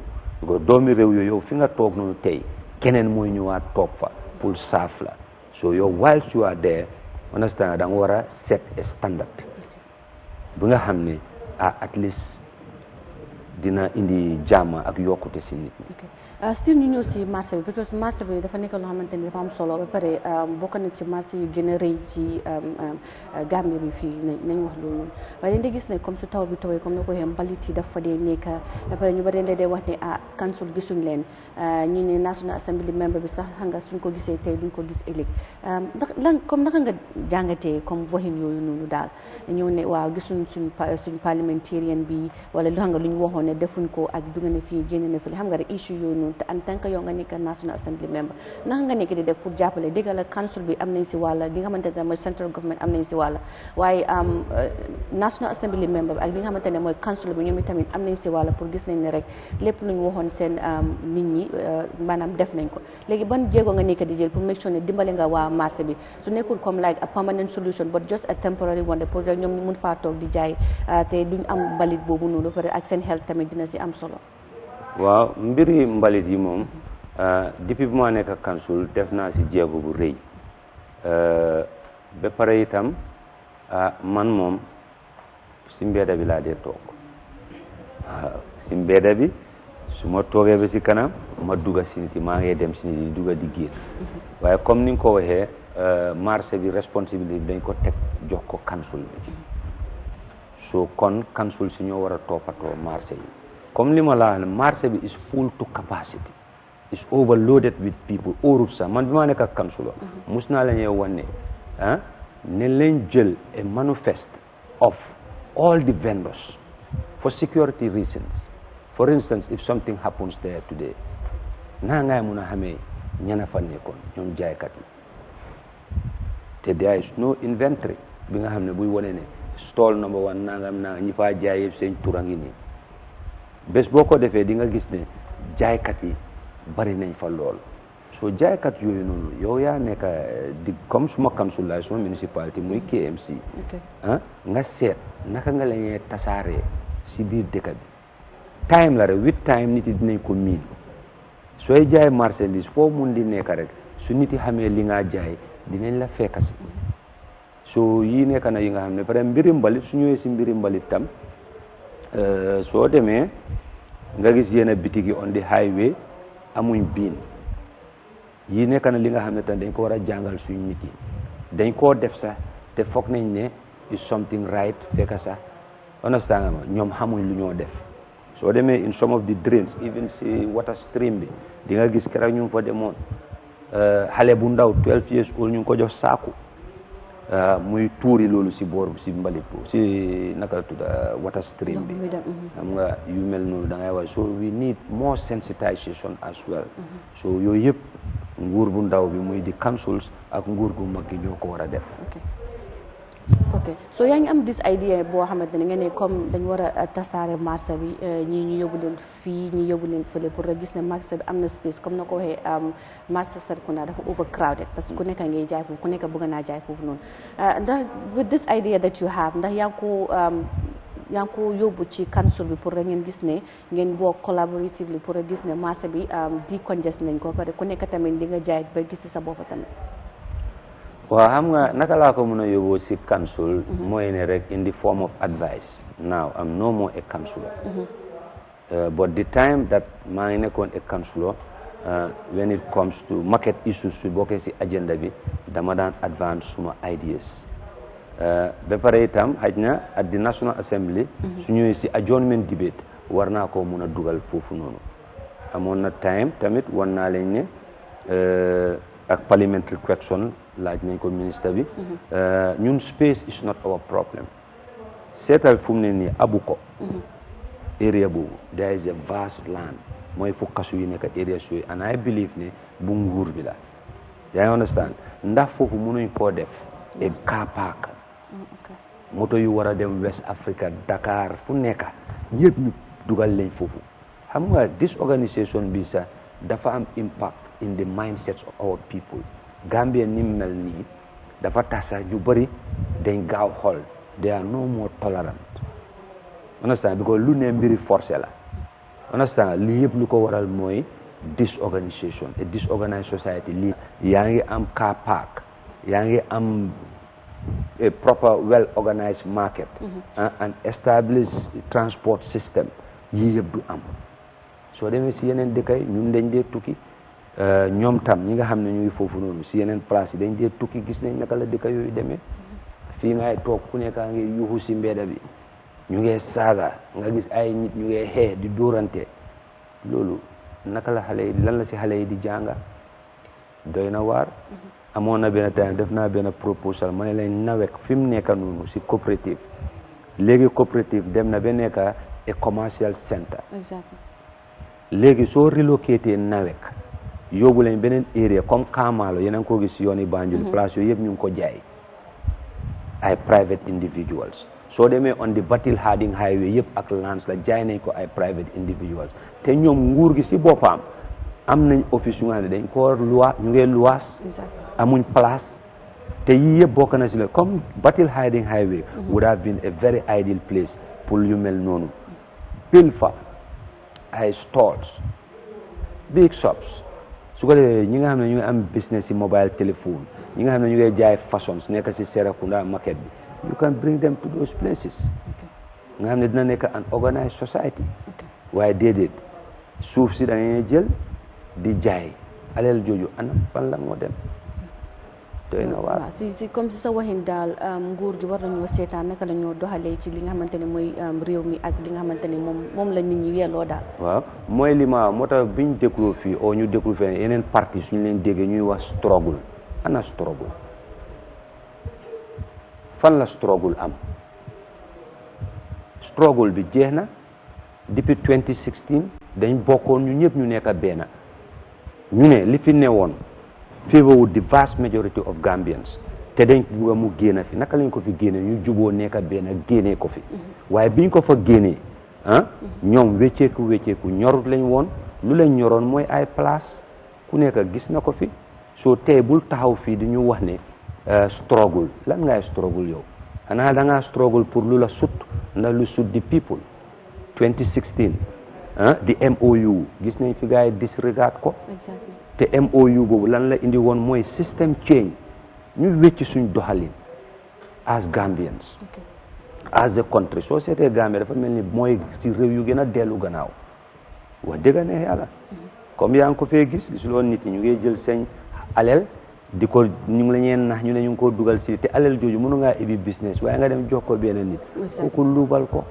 doomi réew yooyu yow fi nga toog noonu tey keneen mooy ñëwaat toog fa pour saaf la so yow whilst you are there understand da nga war a set a standard bi nga xam ne at least dina indi jàmm ak yokkute si nit ñi. still ñu ñëw si marché bi parce que marché bi dafa nekk loo xamante ni dafa am solo ba pare bokk na ci marché yu gën a rëy ci Gambie bi fii nañ wax loolu waaye dañ dee gis ne comme su taw bi tawee comme na ko waxee mbalit yi dafa dee nekk ba pare ñu bari dañ dee wax ne council gisuñ leen ñu ne National Assembly member bi sax xam nga suñ ko gisee tey duñ ko gis ëllëg ndax lan comme naka nga jàngatee comme waxin yooyu noonu daal ñëw ne waaw gisuñ suñ parliamentarian bi wala lu xam nga lu ñu waxoon ne defuñ ko ak du nga ne fii génn na fii xam nga rek issue yooyu noonu te en tant que yow nga nekk National Assembly member naka nga nekk di def pour jàppale dégg la council bi am nañ si wàlla li nga xamante ne mooy central government am nañ si wàlla waaye National Assembly member bi ak li nga xamante ne mooy council bi ñoom itamit am nañ si wàlla pour gis nañ ne rek lépp lu ñu waxoon seen nit ñi maanaam def nañ ko léegi ban jéego nga nekk di jël pour make sure ne dimbale nga waa marché bi su nekkul comme like a permanent solution but just a temporary one pour rek ñoom ñu mun faa toog di jaay te duñ am mbalit boobu noonu pare ak seen health tamit dina si am solo. waaw mbiri mbalit yi moom depuis bu ma nekk council def naa si jéego bu rëy ba pare itam man moom si mbedda bi laa dee toog waaw si mbedda bi su ma toogee ba si kanam ma dugga si nit yi maa ngi dem si nit yi dugga di génn waaye comme ni nga ko waxee marché bi responsabilité bi dañ ko teg jox ko council bi so kon council si ñoo war a toppatoo marché yi comme li ma la wax marché bi is full to capacity is overloaded with people óorut sax man bi ma nekk ak council mus naa la ñuy wan ne ne leen jël a manifest of all the vendors for security reasons. For instance, if something happens there today, na ngay mun a xamee ñana fa nekkoon ñoom jaaykat yi te there is no inventory bi nga xam ne buy wane ne stall number 1 nangam naa ñi faa jaay yëpp seen tur a ngi nii bés boo ko defee di nga gis ne jaaykat yi bari nañ fa lool so jaaykat yooyu noonu yow yaa nekk di comme suma council la suma municipalité muy KMC nga seet naka nga la ñuy tasaaree si biir dëkk bi time la rek with time nit yi dinañ ko miin sooy jaay marchandise foo mun di nekk rek su nit yi xamee li nga jaay dinañ la fekk si so yii nekk na yi nga xam ne pare mbiri mbalit su ñëwee si mbiri mbalit tam soo demee nga gis yenn bitig yi on the highway amuñ biin yii nekk na li nga xam ne tam dañ ko war a jàngal suñ nit yi dañ koo def sax te foog nañ ne is something right fekk sax understand nga ma ñoom xamuñ lu ñoo def soo demee in some of the drains even si water stream bi di nga gis keroog ñu fa demoon xale bu ndaw 12 years old ñu ngi ko jox saaku muy tuuri loolu si boor si mbalit bu si naka la tudd water stream bi xam nga yu mel noonu da ngay wax so we need more sensitization as well so yooyu yëpp nguur bu ndaw bi muy di councils ak nguur gu mag gi ñoo ko war a def ok so yaa ngi am this idea boo xamante ne nga ne comme dañ war a tasaare marché bi ñii ñu yóbbu leen fii ñi yóbbu leen fële pour gis ne marché bi am na space comme na ko waxee marché Serekunda dafa overcrowded parce que ku nekk ngay jaay foofu ku nekk bëgg naa jaay foofu noonu ndax with this idea that you have ndax yaa ngi ko yóbbu ci council bi pour ngeen gis ne ngeen boo collaboratively pour gis ne marché bi decongest nañ ko pare ku nekk tamit di nga jaay ba gis sa bopp tamit waaw xam nga naka laa ko mën a yóbboo si council mooy ne rek in the form of advice now I'm no more a councillor but the time that maa ngi nekkoon a councillor when it comes to market issues su bokkee si agenda bi dama daan advance suma ideas ba pare itam xaj na at the National Assembly su ñëwee si adjournment debate war naa koo mun a dugal foofu noonu amoon na time tamit wan naa leen ne ak parliamentary question laaj nañ ko ministre bi ñun space is not our problem seetal fu mu ne nii abu ko area boobu there is a vast land mooy fu kasu yi nekk area yooyu and I believe ne bu nguur bi la yaa understand ndax foofu mënuñ koo def a car park moto yu war a dem West Africa Dakar fu nekk ñëpp ñu dugal leen foofu xam nga disorganisation bi sax dafa am impact in the mindsets of our people Gambia ni mel nii dafa tax sax ñu bëri dañ gaaw xool they are no more tolerant understand because lu ne mbiri forcé la understand lii yëpp lu ko waral mooy disorganisation a disorganized society lii yaa ngi am car park yaa ngi am a proper well organized market and established transport system yii yëpp du am soo demee si yeneen dëkk yi ñun dañ dee tukki ñoom tam ñi nga xam ne ñuy foofu noonu si yeneen place yi dañ dee tukki gis nañ naka la dëkk yooyu demee fii ngay toog ku nekk ngi yuuxu si mbedda bi ñu ngee saaga nga gis ay nit ñu ngee xeex di dóorante loolu naka la xale yi lan la si xale yi di jànga doy na waar amoon na benn time def naa benn proposal ma ne leen nawek fi mu nekk noonu si coopérative léegi coopérative dem na ba nekk a commercial center. Exactly. Léegi soo relocate Nawek yóbbu leen beneen area comme Kamalo yéen a ngi ko gis yooni Banjul place yooyu yëpp ñu ngi ko jaay ay private individuals soo demee on the Batil Harding highway yëpp ak lands la jaay nañ ko ay private individuals te ñoom nguur gi si boppam am nañ office yu nga xam ne dañ ko loi ñu ngi luwaas amuñ place te yii yëpp bokk na si la comme Batil Harding highway would have been a very ideal place pour yu mel noonu pil fa ay stalls big shops su ko defee ñi nga xam ne ñu ngi am business si mobile téléphone ñi nga xam ne ñu ngi jaay fashions nekk si Serekunda market bi you can bring them to those places nga xam ne dina nekk an organized society waaye déedéet suuf si dañuy jël di jaay alal jooju anam fan la moo dem doy na waar si comme si sa waxin daal nguur gi war nañoo seetaan naka la ñoo doxalee ci li nga xamante ne mooy réew mi ak li nga xamante ne moom la nit ñi yelloo daal waaw mooy li ma moo tax biñ déglu fii o ñu déglu fee yeneen parti suñu leen déggee ñuy wax struggle ana struggle fan la struggle am struggle bi jeex na depuis 2016 dañ bokkoon ñu ñëpp ñu nekk benn ñu ne li fi newoon favor with the vast majority of Gambians te dañ bugg mu génn fi naka lañ ko fi génne ñu juboo nekk benn génnee ko fi waaye biñ ko fa génnee ñoom wécceeku ñorut lañ woon lu lañ ñoroon mooy ay place ku nekk gis na ko fi soo tey bul taxaw fii di ñu wax ne struggle lan ngay struggle yow xanaa da ngaa struggle pour lu la sut ndax lu sut di people 2016 di MOU gis nañ fi gars yi disregard ko te MOU boobu lan la indi woon mooy system change ñu wécc suñ doxalin as Gambians as a country soo seetee Gambia dafa mel ni mooy ci réew yu gën a dellu gannaaw wax dëgg ne yàlla comme yaa ngi ko fee gis loon nit ñi ñu ngi jël seen alal di ko ñu ngi la ñeen nax ñu ne ñu ngi ko dugal si te alal jooju mënu ngaa ibi business waaye nga dem jox ko benn nit kooku luubal ko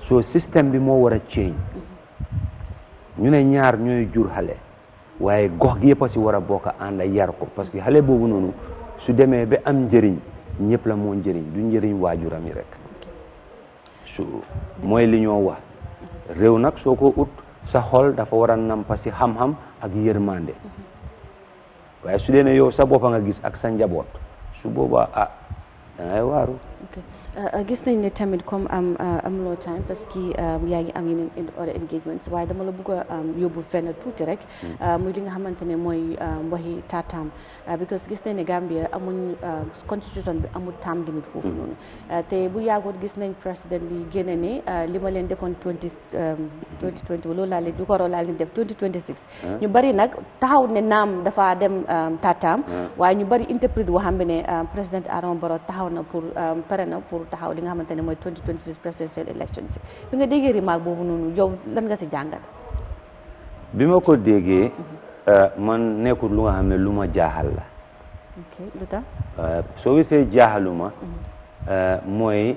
so système bi moo war a change ñu ne ñaar ñooy jur xale waaye gox gi yëpp a si war a bokk ànd yar ko parce que xale boobu noonu su demee ba am njëriñ ñëpp la moo njëriñ du njëriñ waajuram yi rek su mooy li ñoo wax réew nag soo ko ut sa xol dafa war a nampa si xam-xam ak yërmande waaye su dee ne yow sa boppa nga gis ak sa njaboot su boobaa dangay waaru gis nañ ne tamit comme am loo time parce que yaa ngi am yeneen other engagements waaye dama la bëgg a yóbbu fenn tuuti rek muy li nga xamante ne mooy waxi taataam because gis nañ ne Gambia amuñ constitution bi amul term limit foofu noonu te bu yàggoon gis nañ président bi génne ne li ma leen defoon 2020 loolu laa leen du ko laa leen def 2026 ñu bari nag taxaw ne naam dafa dem taataam waaye ñu bari interprète woo xam ne président Adama Barrow taxaw na pour pare na pour taxaw li nga xamante ne mooy 2026 presidential elections bi nga déggee remarque boobu noonu yow lan nga si jàngat bi ma ko déggee man nekkul lu nga xam ne lu ma jaaxal la ok lu tax soo gisee jaaxaluma mooy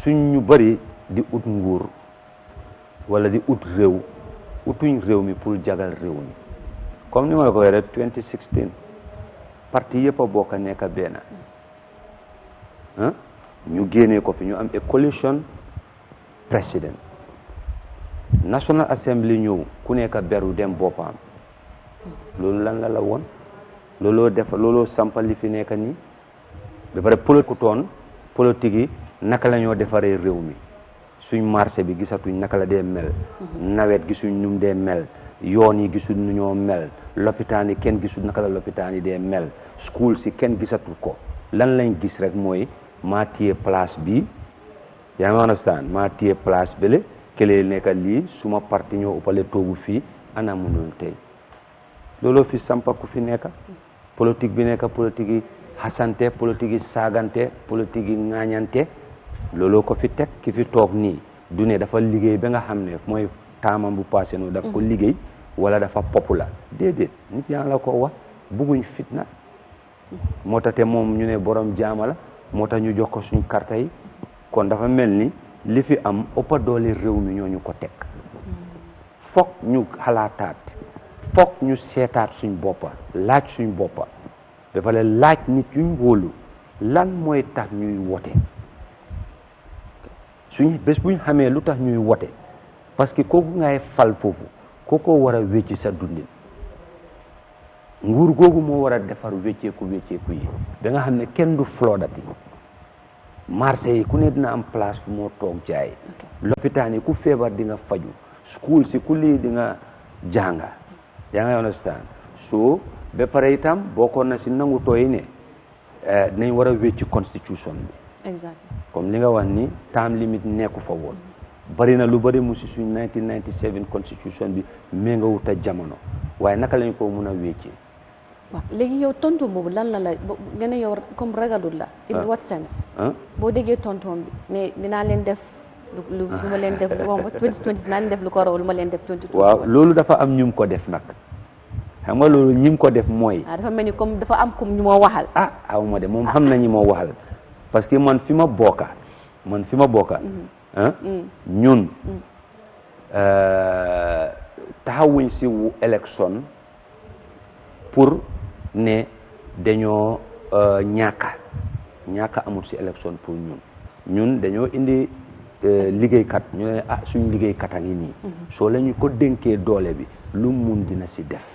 suñ ñu bëri di ut nguur wala di ut réew utuñ réew mi pour jagal réew mi comme ni ma la ko waxee rek 2016 parti yëpp a bokk nekk benn ñu génnee ko fi ñu am a coalition président National Assembly ñëw ku nekk beru dem boppam loolu lan la woon looloo sampal li fi nekk nii ba pare politique yi naka la ñoo defaree réew mi suñ marché bi gisatuñ naka la dee mel nawet gisuñ num dee mel yoon yi gisuñ nu ñoo mel lopitaan yi kenn gisul naka la lopitaan yi dee mel school si kenn gisatul ko lan lañ gis rek mooy maa téye place bi yaa ngi understand maa téye place bële kële nekk lii suma parti ñoo uppale toogu fii ana mënul tey looloo fi sampa ku fi nekk politique bi nekk politique yi xasante politique yi saagante politique yi ŋaañante looloo ko fi teg ki fi toog nii du ne dafa liggéey ba nga xam ne mooy taamam bu passé noonu daf ko liggéey wala dafa populaire déedéet nit yaa la ko wax bugguñ fitna moo tax te moom ñu ne borom jaama la moo tax ñu jox ko suñ karta yi kon dafa mel ni li fi am ëppa doole réew mi ñoo ñu ko teg foog ñu xalaataat foog ñu seetaat suñ boppa laaj suñ boppa ba pare laaj nit yuñ wóolu lan mooy tax ñuy wote suñ bés buñ xamee lu tax ñuy wote parce que kooku ngay fal foofu kookoo war a wécci sa dundin nguur googu moo war a defar wécceeku yi ba nga xam ne kenn du floodati marché yi ku ne dina am place fu moo toog jaay lopitaan yi ku feebar di nga faju school si ku lii di nga jànga yaa nga understand so ba pare itam bokkoon na si nangu tooy ne dinañ war a wécci constitution bi exactly comme li nga wax ni time limit nekku fa woon bari na lu bari mu si suñ 1997 constitution bi mais nga wuta jamono waaye naka lañ ko mun a wéccee waaw léegi yow tontu boobu lan la nga ne yow comme ragalul la in what sense boo déggee tontoom bi ne dinaa leen def lu ma leen def 2020 dinaa leen def lu ko raw lu ma leen def 2020 waaw loolu dafa am ñum ko def nag xam nga loolu ñim ko def mooy dafa mel ni comme dafa am comme ñu moo waxal aw ma de moom xam na ñi moo waxal parce que man fi ma bokka ñun taxawuñ si wu élection pour ne dañoo ñàkka amul si élection pour ñun dañoo indi liggéeykat ñu ne suñu liggéeykat a ngi nii soo leen ko dénkee doole bi lu mun dina si def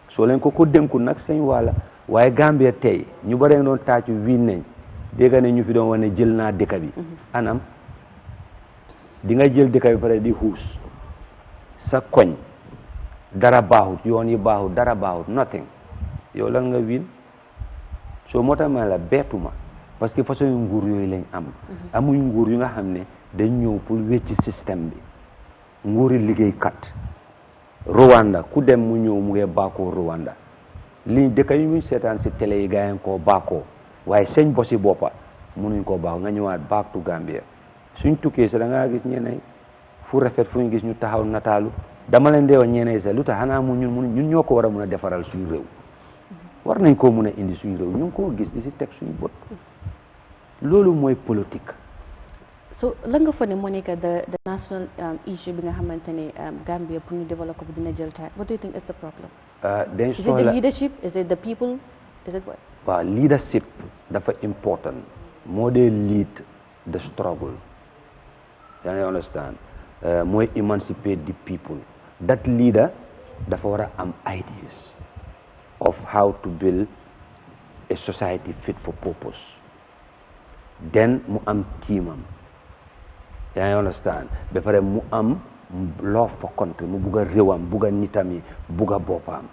soo leen ko dénku nag sëñ wàlla waaye Gambia tey ñu bare doon taacu wiin nañ dégg ne ñu fi doon wane jël naa dëkk bi anam di nga jël dëkk bi pare di xuus sa koñ dara baaxut yoon yi baaxut dara baaxut nothing yow lan nga wiin soo moo tax ma la beetuma parce que façon nguur yooyu lañ am amuñ nguur yu nga xam ne dañ ñëw pour wecci système bi nguuri liggéeykat Rwanda ku dem mu ñëw mu ngi baakoo Rwanda lii dëkk yi muy seetaan si télé yi gaa yi koo baakoo waaye sëñ bosi boppa mënuñ koo baako nga ñëwaat back to Gambia suñ tukkee sa da ngaa gis ñeneen fu rafet fu ñu gis ñu taxaw nataalu dama leen deewa ñeneen sa lu tax xanaa ñun ñoo ko war a mun a defaral suñu réew war nañ koo mun a indi suñu réew ñu ngi koo gis di si teg suñu bët loolu mooy politique. so la nga fa ne moo nekk the national issue bi nga xamante ne Gambia pour ñu développer ko dina jël time. What do you think is the problem? Is it the leadership? Is it the people? Is it what? waaw leadership dafa important moo dee lead the struggle yaa ngi understand mooy emancipate the people. That leader dafa war a am ideas of how to build a society fit for purpose. Then mu am teamam yaa ngi understand ba pare mu am love for country mu bugg a réewam bugg a nitam yi bugg a boppam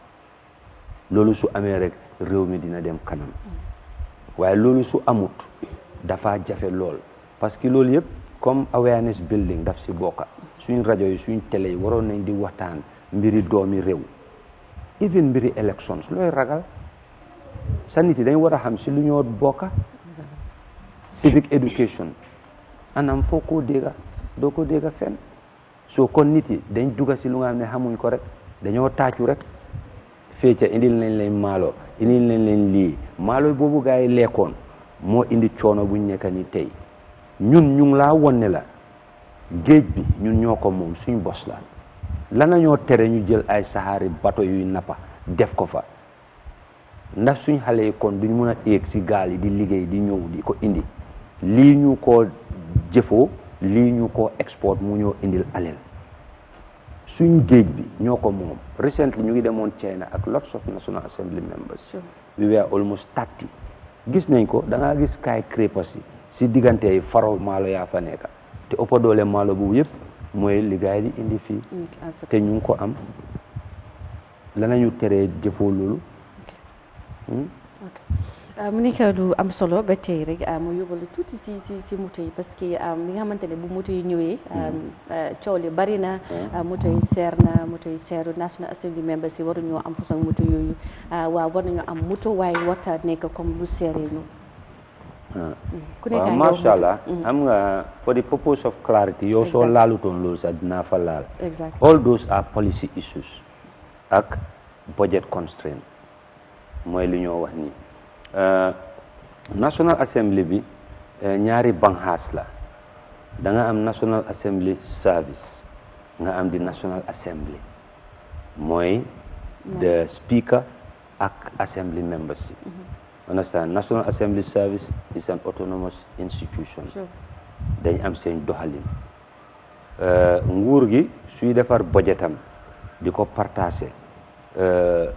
loolu su amee rek réew mi dina dem kanam waaye loolu su amut dafa jafe lool parce que loolu yëpp comme awareness building daf si bokka suñ rajo yi suñ télé yi waroon nañ di waxtaan mbiri doomi réew even mbiri elections looy ragal sa nit yi dañ war a xam si lu ñoo bokka civic education anam foo koo dégga doo ko dégga fenn soo kon nit yi dañ dugga si lu nga xam ne xamuñ ko rek dañoo taacu rek feeca indil nañ leen maalo indil nañ leen lii maalo boobu gaa yi lekkoon moo indi coono buñ nekk ni tey ñun ñu ngi laa wonne la géej bi ñun ñoo ko moom suñ bos la lana ñoo tere ñu jël ay saxaari bato yuy nappa def ko fa ndax suñ xale yi kon duñ mun a éeg si gaal yi di liggéey di ñëw di ko indi lii ñu ko jëfoo lii ñu ko export mu ñoo indil aleel suñ géej bi ñoo ko moom recently ñu ngi demoon China ak lots of National Assembly members we were almost 30 gis nañ ko da ngaa gis skyscrapers yi si diggante yi faro maalo yaa fa nekk te ëpp doole maalo boobu yëpp mooy li gaay di indi fii te ñu ngi ko am lanañu teree jëfoo loolu mu nekk lu am solo ba tey rek mu yóbbale tuuti si moto yi parce que li nga xamante ne bu moto yi ñëwee coow li bari na moto yi seeru National Assembly members yi waruñoo am façon moto yooyu waaw war nañoo am moto waaye warta nekk comme lu seeree ñu ku nekk waaw macha allah am nga for the purpose of clarity yow soo laalutoon loolu sax dinaa fa laal all those are policy issues ak budget constraint mooy li ñoo wax nii National Assembly bi ñaari banxaas la da nga am National Assembly Service nga am di National Assembly mooy the speaker ak assembly members understand National Assembly Service is an autonomous institution dañ am seen doxalin nguur gi suy defar budgetam di ko partager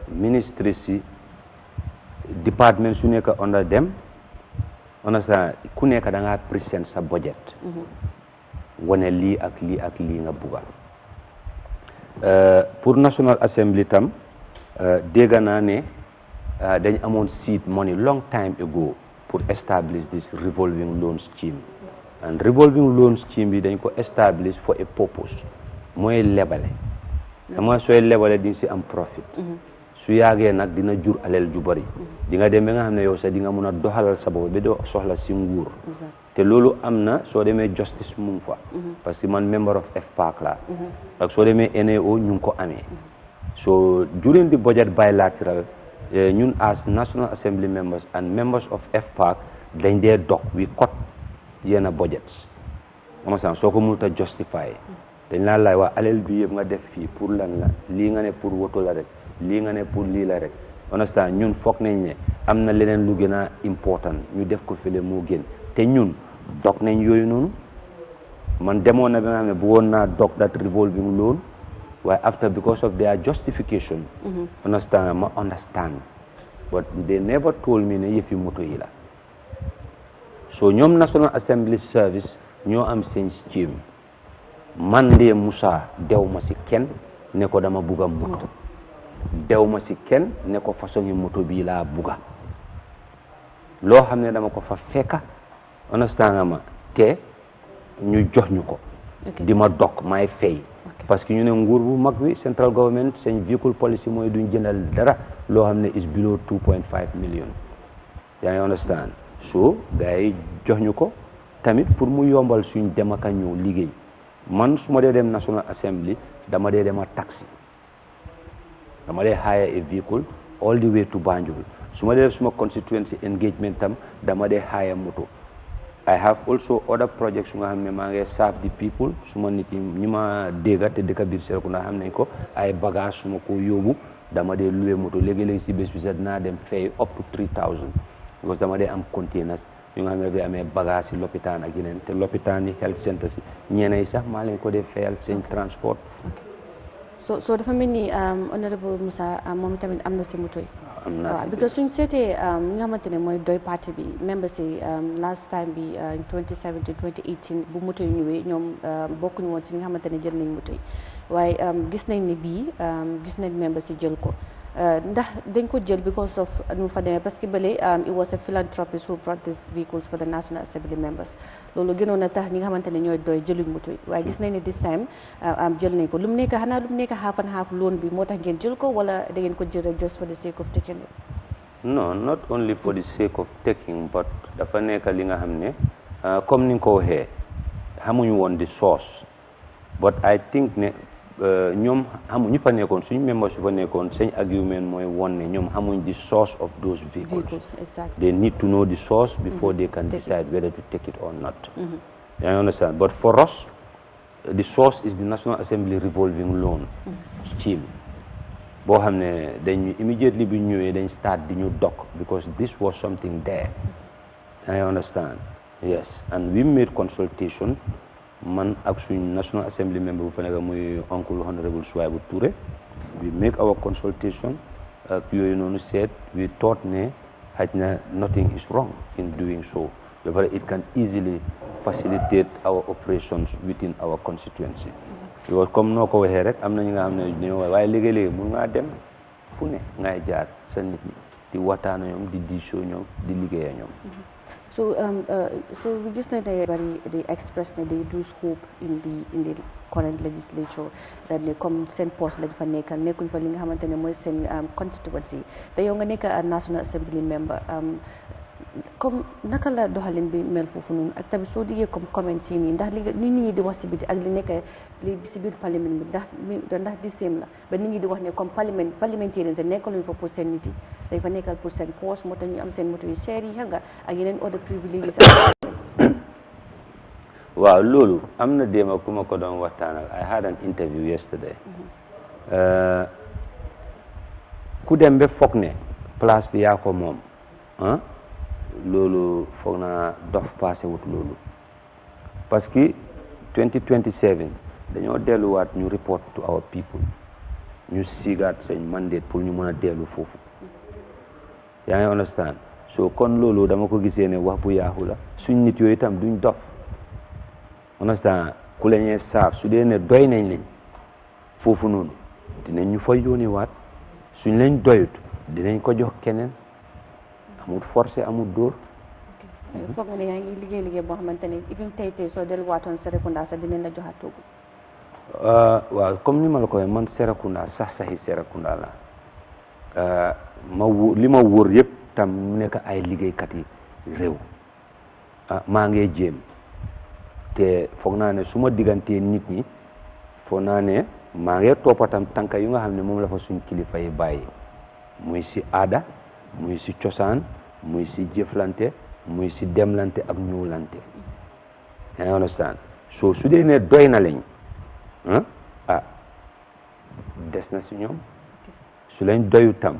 ministre si département su nekk under dem understand ku nekk da ngaa present sa budget wane lii ak lii ak lii nga bugga pour National Assembly tam dégg naa ne dañ amoon seed money long time ago pour establish this revolving loan scheme and revolving loan scheme bi dañ ko establish for a purpose mooy lebale xam nga sooy lebale di si am profit su yàggee nag dina jur alal ju bari di nga dem ba nga xam ne yow sax di nga mun a doxalal sa bopp ba doo soxla si nguur te loolu am na soo demee justice mu ngi fa parce que man member of FPAC la ak soo demee NAO ñu ngi ko amee so during the budget bilateral ñun as National Assembly members and members of FPAC dañ dee dog we cut yenn budgets xam soo ko mënut a justify dañ laa laay waa alal bi yëpp nga def fii pour lan la lii nga ne pour woto la rek lii nga ne pour lii la rek understand ñun foog nañ ne am na leneen lu gën a important ñu def ko fële moo gën te ñun dog nañ yooyu noonu man demoon na ba nga xam ne bëggoon naa dog that revolving loan waaye after because of their justification understand ma understand but they never told me ne yëfi moto yi la so ñoom National Assembly Service ñoo am seen scheme man de MUSA dew ma si kenn ne ko dama bugga moto dew ma si kenn ne ko façon yi moto bii laa bugga loo xam ne dama ko fa fekka understand nga ma te ñu jox ñu ko di ma dog may fay parce que ñu ne nguur bu mag bi central government seen vehicle policy mooy duñ jëndal dara loo xam ne is below 2.5 million yaa ngi understand so gars yi jox ñu ko tamit pour mu yombal suñ dem ak a ñëw liggéey man su ma dee dem National Assembly dama dee dem a taxi dama dee hire a vehicle all the way to Banjul su ma dee def suma constituency engagement tam dama dee hire moto I have also other projects su nga xam ne maa ngi serve the people su ma nit ñi ma dégga te dëkk biir Serekunda xam nañ ko ay bagage su ma ko yóbbu dama dee loué moto léegi-léegi si bés bi sax dinaa dem fay up to 3000 because dama dee am containers ñu nga xam ne bi amee bagage si lopitaan ak yeneen te lopitaan yi health center si ñeneen yi sax maa leen ko dee fayal seen transport so dafa mel ni honorable Musa moom tamit am na si moto yi because suñ seetee ñi nga xamante ne mooy doy parti bi members yi last time bi 2017 2018 bu moto yi ñëwee ñoom bokkuñu woon si ñi nga xamante ne jël nañ moto yi waaye gis nañ ne bii gis nañ members yi jël ko ndax dañ ko jël because of nu fa demee parce que bële it was a philanthropist who brought these vehicles for the National Assembly members loolu gënoon na tax ñi nga xamante ne ñooy doy jëluñ moto yi waaye gis nañ ne this time jël nañ ko lu mu nekk xanaa lu mu nekk half and half loan bi moo tax ngeen jël ko wala da ngeen ko jël rek just for the sake of taking it no not only for the sake of taking but dafa nekk li nga xam ne comme ni nga ko waxee xamuñu woon di source but I think ne ñoom xamuñu fa nekkoon suñu members yu fa nekkoon seen argument mooy woon ne ñoom xamuñ the source of those vehicles exactly. They need to know the source before they can decide whether to take it or not you understand but for us the source is the National Assembly revolving loan scheme boo xam ne dañ immediately bi ñëwee dañ start di ñu dog because this was something there I understand yes and we made consultation man ak suñ National Assembly member bu fa nekk muy uncle honorable Suwaibu Touré we make our consultation ak yooyu noonu seet we thought ne xaj na nothing is wrong in doing so but it can easily facilitate our operations within our constituency because comme noo ko waxee rek am na ñi nga xam ne dañoo waaye léegi-léegi mun ngaa dem fu ne ngay jaar sa nit ñi di waxtaan ñoom di diisoo ñoom di liggéeya ñoom so we gis na ne bari they express ne they do scope in the current legislature that ne comme seen poste lañ fa nekkal nekkuñ fa li nga xamante ne mooy seen constituency te yow nga nekk National Assembly member comme naka la doxalin bi mel foofu noonu ak tamit soo diggee comme comment yi nii ndax li nit ñi di wax si biti ak li nekk si biir parlement bi ndax di same la ba nit ñi di wax ne comme parlementaires yi nekkaluñ fa pour seen nit yi dañ fa nekkal pour seen poste moo tax ñu am seen moto yu cher yi xam nga ak yeneen other privileges waaw loolu am na déema ku ma ko doon waxtaanal I had an interview yesterday ku dem ba foog ne place bi yaa ko moom loolu foog naa dof passé wut loolu parce que 2027 dañoo delluwaat ñu report to our people ñu siigaat seen mandate pour ñu mën a dellu foofu yaa ngi understand so kon loolu dama ko gisee ne wax bu yaaxu la suñ nit yooyu itam duñ dof understand ku la ñee saaf su dee ne doy nañ lañ foofu noonu dinañ ñu fa yónni waat suñ lañ doyut dinañ ko jox keneen amul forcé amul dóor. foog nga ne yaa ngi liggéey boo xamante ne even tey soo delluwaatoon Serekunda sax dinañ la joxaat toogu. waaw comme ni ma la ko waxee man Serekunda saxi Serekunda la li ma wóor yëpp tam mu nekk ay liggéeykat yi réew maa ngi jéem te foog naa ne su ma diggantee nit ñi foog naa ne maa ngi toppatam tànka yu nga xam ne moom la fa suñ kilifa yi bàyyi muy si aada muy si cosaan muy si jëflante muy si demlante ak ñëwlante yaa ngi understand so su dee ne doy na lañ des na si ñoom su lañ doyu tam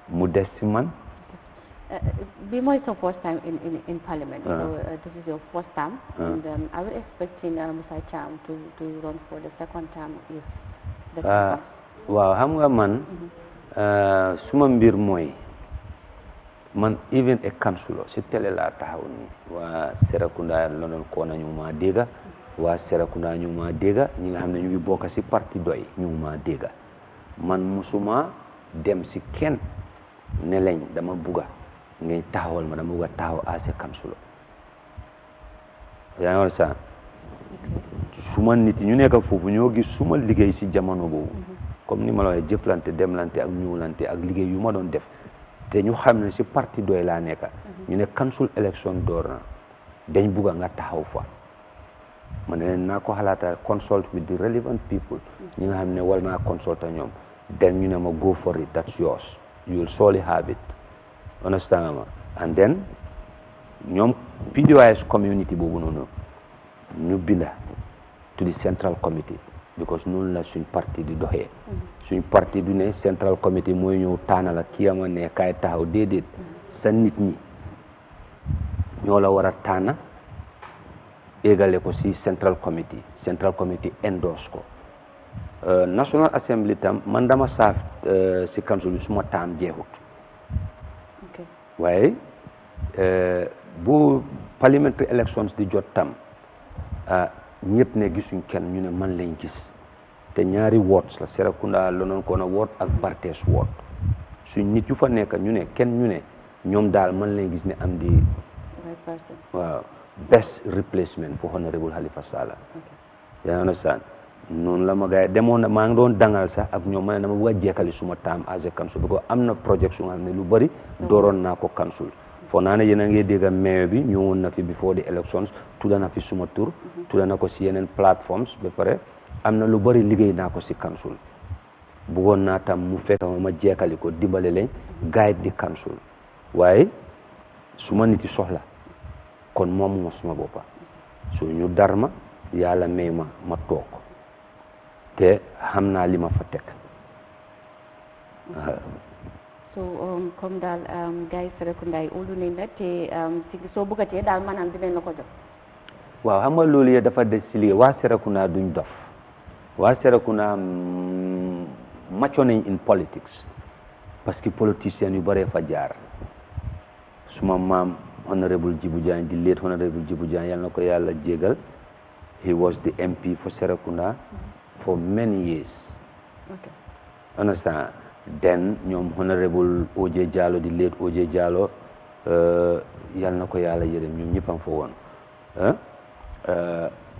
mu des si man. Be more so first time in Parliament, so this is your first term, and I will expecting MUSA CHAM to run for the second term if the time comes. Waaw xam nga man suma mbir mooy man even a councilor si télé laa taxaw ni waa Serekunda lonoon koo na ñu ma dégga waa Serekunda ñu ma dégga ñi nga xam ne ñu ngi bokk si parti doy ñu ma dégga man musuma dem si kenn ne lañ dama bugga ngay taxawal ma dama bugg a taxaw as a councilor yaa ngi woon sa suma nit ñu nekk foofu ñoo gis suma liggéey si jamono boobu comme ni ma la waxee jëflante demlante ak ñëwlante ak liggéey yu ma doon def te ñu xam ne si parti doy laa nekk ñu ne council election door na dañ bugg nga taxaw fa ma ne leen naa ko xalaata consult with the relevant people ñi nga xam ne war naa consult ñoom then ñu ne ma go for it, that's yours, you will surely have it, understand ma. And then ñoom PDOIS community boobu noonu ñu binda to the central committee because noonu la suñ parti di doxee suñ parti du ne central committee mooy ñëw taana la kii ama ne kaay taxaw déedéet sa nit ñi ñoo la war a taana égale ko si central committee endorse ko National Assembly tam man dama saaf si council bi suma taam jeexut waaye bu parliamentary elections di jot tam ñëpp ne gisuñ kenn ñu ne man lañ gis te ñaari wards la Serekunda Lonon Kona ward ak Bartes ward suñ nit yu fa nekk ñu ne kenn ñu ne ñoom daal man lañ gis ne am di waaw best replacement for Honorable Halifa Sallah yaa understand noonu la ma gaay demoon na maa ngi doon dangal sax ak ñoom ma ne dama bëgg a jekkali suma taam as a council because am na projet su nga xam ne lu bëri dooroon naa ko council foo naa ne yéen a ngi dégg mayor bi ñëwoon na fi before the elections tudda na fi suma tur tudda na ko si yeneen platforms ba pare am na lu bëri liggéey naa ko si council bëggoon naa tam mu fekk ma jekkali ko dimbale leen guide di council waaye suma nit yi soxla kon moom moo suma boppa so ñu dar ma yàlla may ma toog te xam naa li ma fa teg so comme daal gars yi Serekunda yi óolu nañ la te soo bëggatee daal maanaam dinañ la ko jox waaw xam nga loolu yëpp dafa des si liggéey waa Serekunda duñ dof waa Serekunda macco nañ in politics parce que politiciens yu bëree fa jaar suma maam Honorable Jibu Jaan di late Honorable Jibu Jaan yal na ko yàlla jégal he was the MP for Serekunda for many years understand then ñoom Honorable OJ Jallow di late OJ Jallow yal na ko yàlla yërëm ñoom ñëppam fa woon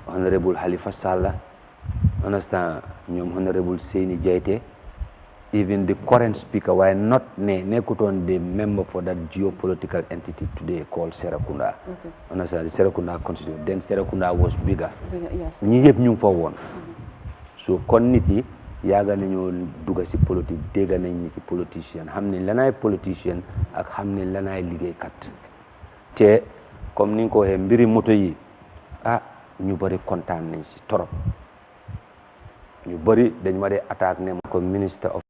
Honorable Halifa Sallah understand ñoom Honorable Seyni Jaite even the current speaker why not nekkutoon the member for that geopolitical entity today called Serekunda understand the Serekunda constituency then Serekunda was bigger ñi yëpp ñu ngi fa woon so kon nit yi yaaga nañoo dugga si politique dégga nañ nit yi politicien xam ne lanaay politicien ak xam ne lanaay liggéeykat te comme ni nga ko waxee mbiri moto yi ñu bëri kontaan nañ si torop ñu bëri dañ ma dee attaque ne ma ko minister of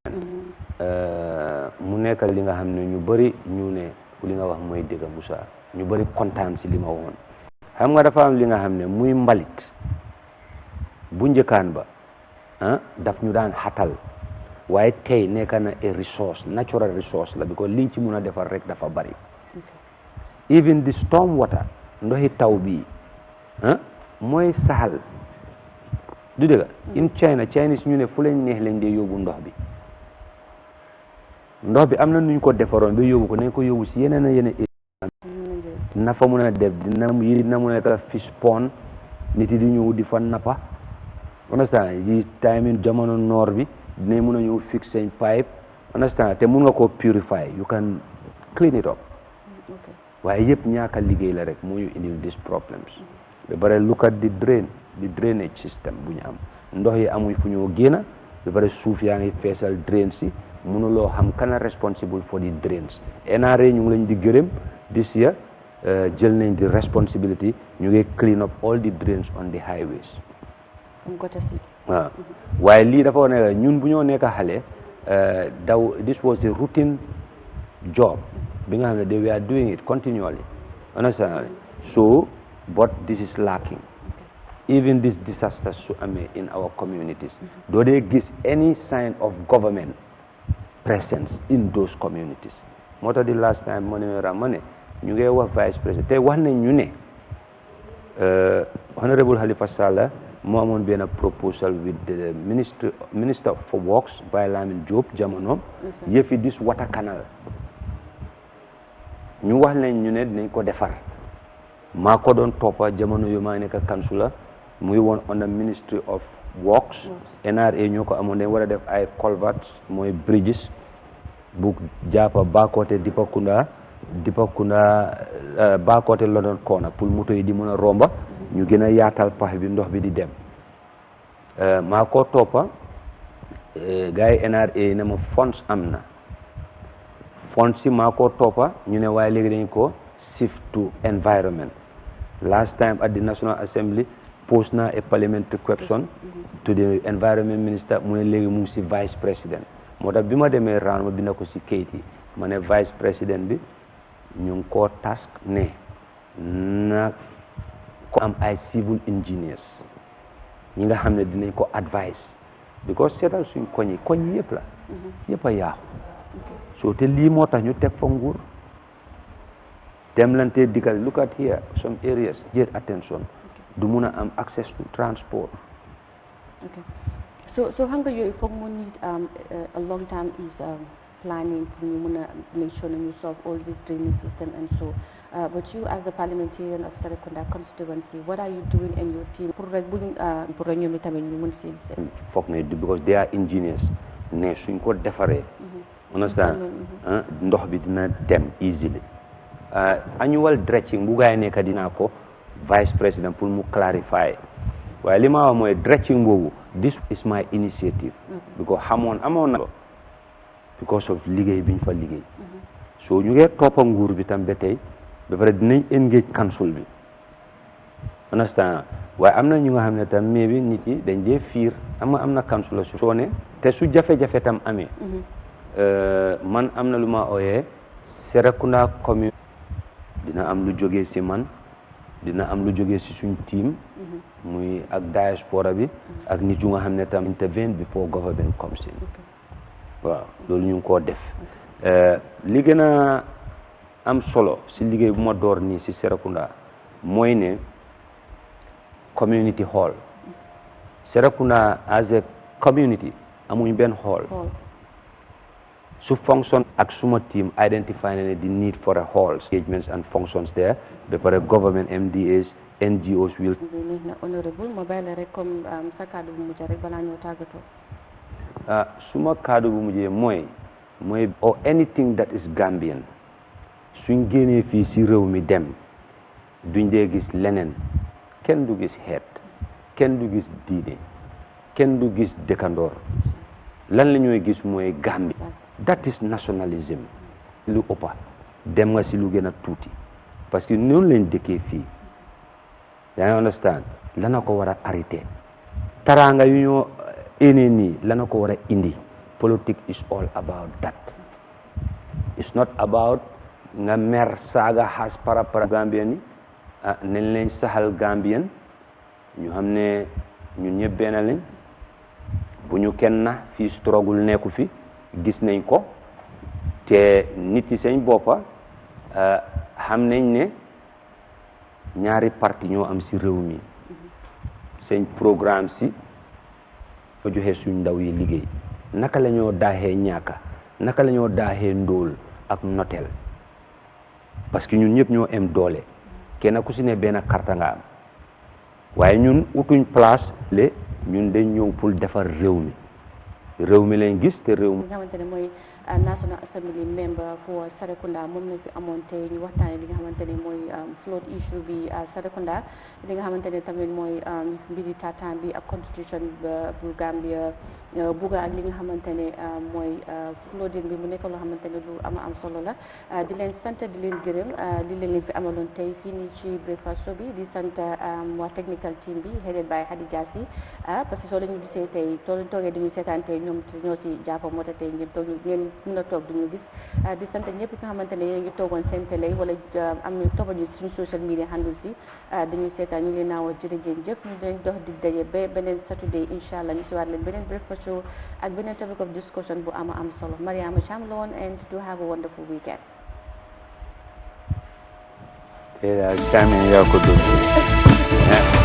mu nekk li nga xam ne ñu bëri ñu ne li nga wax mooy dëgg Musa ñu bëri kontaan si li ma woon xam nga dafa am li nga xam ne muy mbalit bu njëkkaan ba daf ñu daan xatal waaye tey nekk na a resource natural resource la because liñ ci mun a defar rek dafa bari even the storm water ndoxi taw bii mooy saxal du dëgg in China Chinese ñu ne fu lañ neex lañ dee yóbbu ndox bi am na nuñ ko defaroon ba yóbbu ko nañ ko yóbbu si yeneen na fa mun a def dina mun a nekk fish pond nit yi di ñëw di fa nappa understand di time jamono noor bi dinañ mun a ñëw fix seen pipe understand te mun nga koo purify you can clean it up waaye yëpp ñaaka liggéey la rek moo ñu indil these problems ba pare look at the drainage system bu ñu am ndox yi amuñ fu ñoo génn ba pare suuf yaa ngi feesal drains si mënuloo xam kana responsible for the drains NRA ñu ngi lañ di gërëm this year jël nañ di responsibility ñu ngi clean up all the drains on the highways waaw waaye lii dafa ne ñun bu ñoo nekk xale this was a routine job bi nga xam ne they were doing it continually understand so but this is lacking even this disasters su amee in our communities doo dee gis any sign of government presence in those communities moo tax di last time ma ne ñu ngi wax vice président te wax nañ ñu ne honorable Halifa Sallah moo amoon benn proposal with the minister for works Baye Lamin Diop jamono yëfi this water canal ñu wax nañ ñu ne dinañ ko defar maa ko doon toppa jamono yu maa nekk kansula muy woon on the ministry of works NRA ñoo ko amoon dañ war a def ay culverts mooy bridges bu jàppa Bakoteh Dipakunda Bakoteh London Corner pour moto yi di mën a romba ñu gën a yaatal pax bi ndox bi di dem maa ko toppa gars yi NRA ne ma funds am na funds si maa ko toppa ñu ne waaye léegi dañ ko shift to environment last time at the National Assembly post na a parliamentary question to the environment minister mu ne léegi mu ngi si vice président moo tax bi ma demee round ma bind ko si kayit yi ma ne vice président bi ñu ngi koo task ne na ko am ay civil engineers ñi nga xam ne dinañ ko advice because seetal suñ koñ yi yëpp la yëpp a yaaxu so te lii moo tax ñu teg fa nguur dem lante digal look at here some areas get attention du mun a am access to transport so xam nga yooyu foog mu need a long term is planning pour ñu mun a make sure you solve all this drainage system and so but you as the parliamentarian of Serekunda constituency what are you doing in your team pour rek buñ pour rek ñoom itamit ñu mun si gis foog ne because they are engineers ne suñ ko defaree understand ndox bi dina dem easily annual dredging bu gaay nekk dinaa ko vice président pour mu clarify waaye li ma wax mooy dredging boobu this is my initiative because amoon na because of liggéey biñ fa liggéey so ñu ngi toppa nguur bi tam ba tey ba pare dinañ engage council bi understand waaye am na ñu nga xam ne tam mais bi nit yi dañ dee fiir am na council la soo ne te su jafe-jafe tam amee man am na lu ma ooyee Serekunda commune dina am lu jógee si man dina am lu jógee si suñ team muy ak diaspora bi ak nit yu nga xam ne tam intervene before government comes in waaw loolu ñu ngi koo def li gën a am solo si liggéey bu ma door nii si Serekunda mooy ne community hall Serekunda as a community amuñ benn hall su function ak suma team identify ne the need for a hall engagements and functions there ba pare government MDAs NGOs will honorable mobile rek comme sa kaddu bu mujj rek balaa ñoo tàggatoo suma kaddu bu mujjee mooy or anything that is Gambian suñ génnee fii si réew mi dem duñ dee gis leneen kenn du gis xeet kenn du gis diine kenn du gis dëkkandoor lan la ñooy gis mooy Gambie that is nationalism lu ëppa dem nga si lu gën a tuuti parce que noonu lañ dëkkee fii yaa ngi understand lana ko war a arrêté taraanga yu ñoo ene nii lana ko war a indi politique is all about that it's not about nga mer saaga xas para Gambien ni nañ leen saxal Gambien ñu xam ne ñun ñëpp benn lañ bu ñu kenn na fii struggle nekku fi gis nañ ko te nit yi seen boppa xam nañ ne ñaari parti ñoo am si réew mi seen programme si fa joxe suñ ndaw yi liggéey naka la ñoo daaxee ñaaka naka la ñoo daaxee ndóol ak noteel parce que ñun ñëpp ñoo am doole kenn ku si ne benn karta nga am waaye ñun utuñ place le ñun dañ ñëw pour defar réew mi lañ gis te réew mi nga xamante ne mooy National Assembly member for Serekunda moom lañ fi amoon tey ñu waxtaanee li nga xamante ne mooy flood issue bi Serekunda li nga xamante ne tamit mooy mbiri taataan bi ak constitution bu Gambia bugga ak li nga xamante ne mooy flooding bi mu nekk loo xamante ne lu am solo la di leen sant di leen gërëm li leen fi amaloon tey fii nii ci breakfast show bi di sant waa technical team bi headed by Hadi Jassi parce que soo leen ñu gisee tey toogee dañuy seetaan tey ñoom ñoo si jàpp moo tax tey ngeen mën a toog duñu gis di sant ñëpp nga xamante ne yéen ngi toogoon seen télé wala am ñu toppa ñu suñu social media handle si dañuy seetaan ñu leen naa wax jërë ngeen jëf ñu leen dox dig daje ba beneen Saturday incha allah ñu si waat leen beneen breakfast show ak beneen topic of discussion bu am solo Mariama Cham la woon and to have a wonderful weekend. Jammeh yaa ko dugg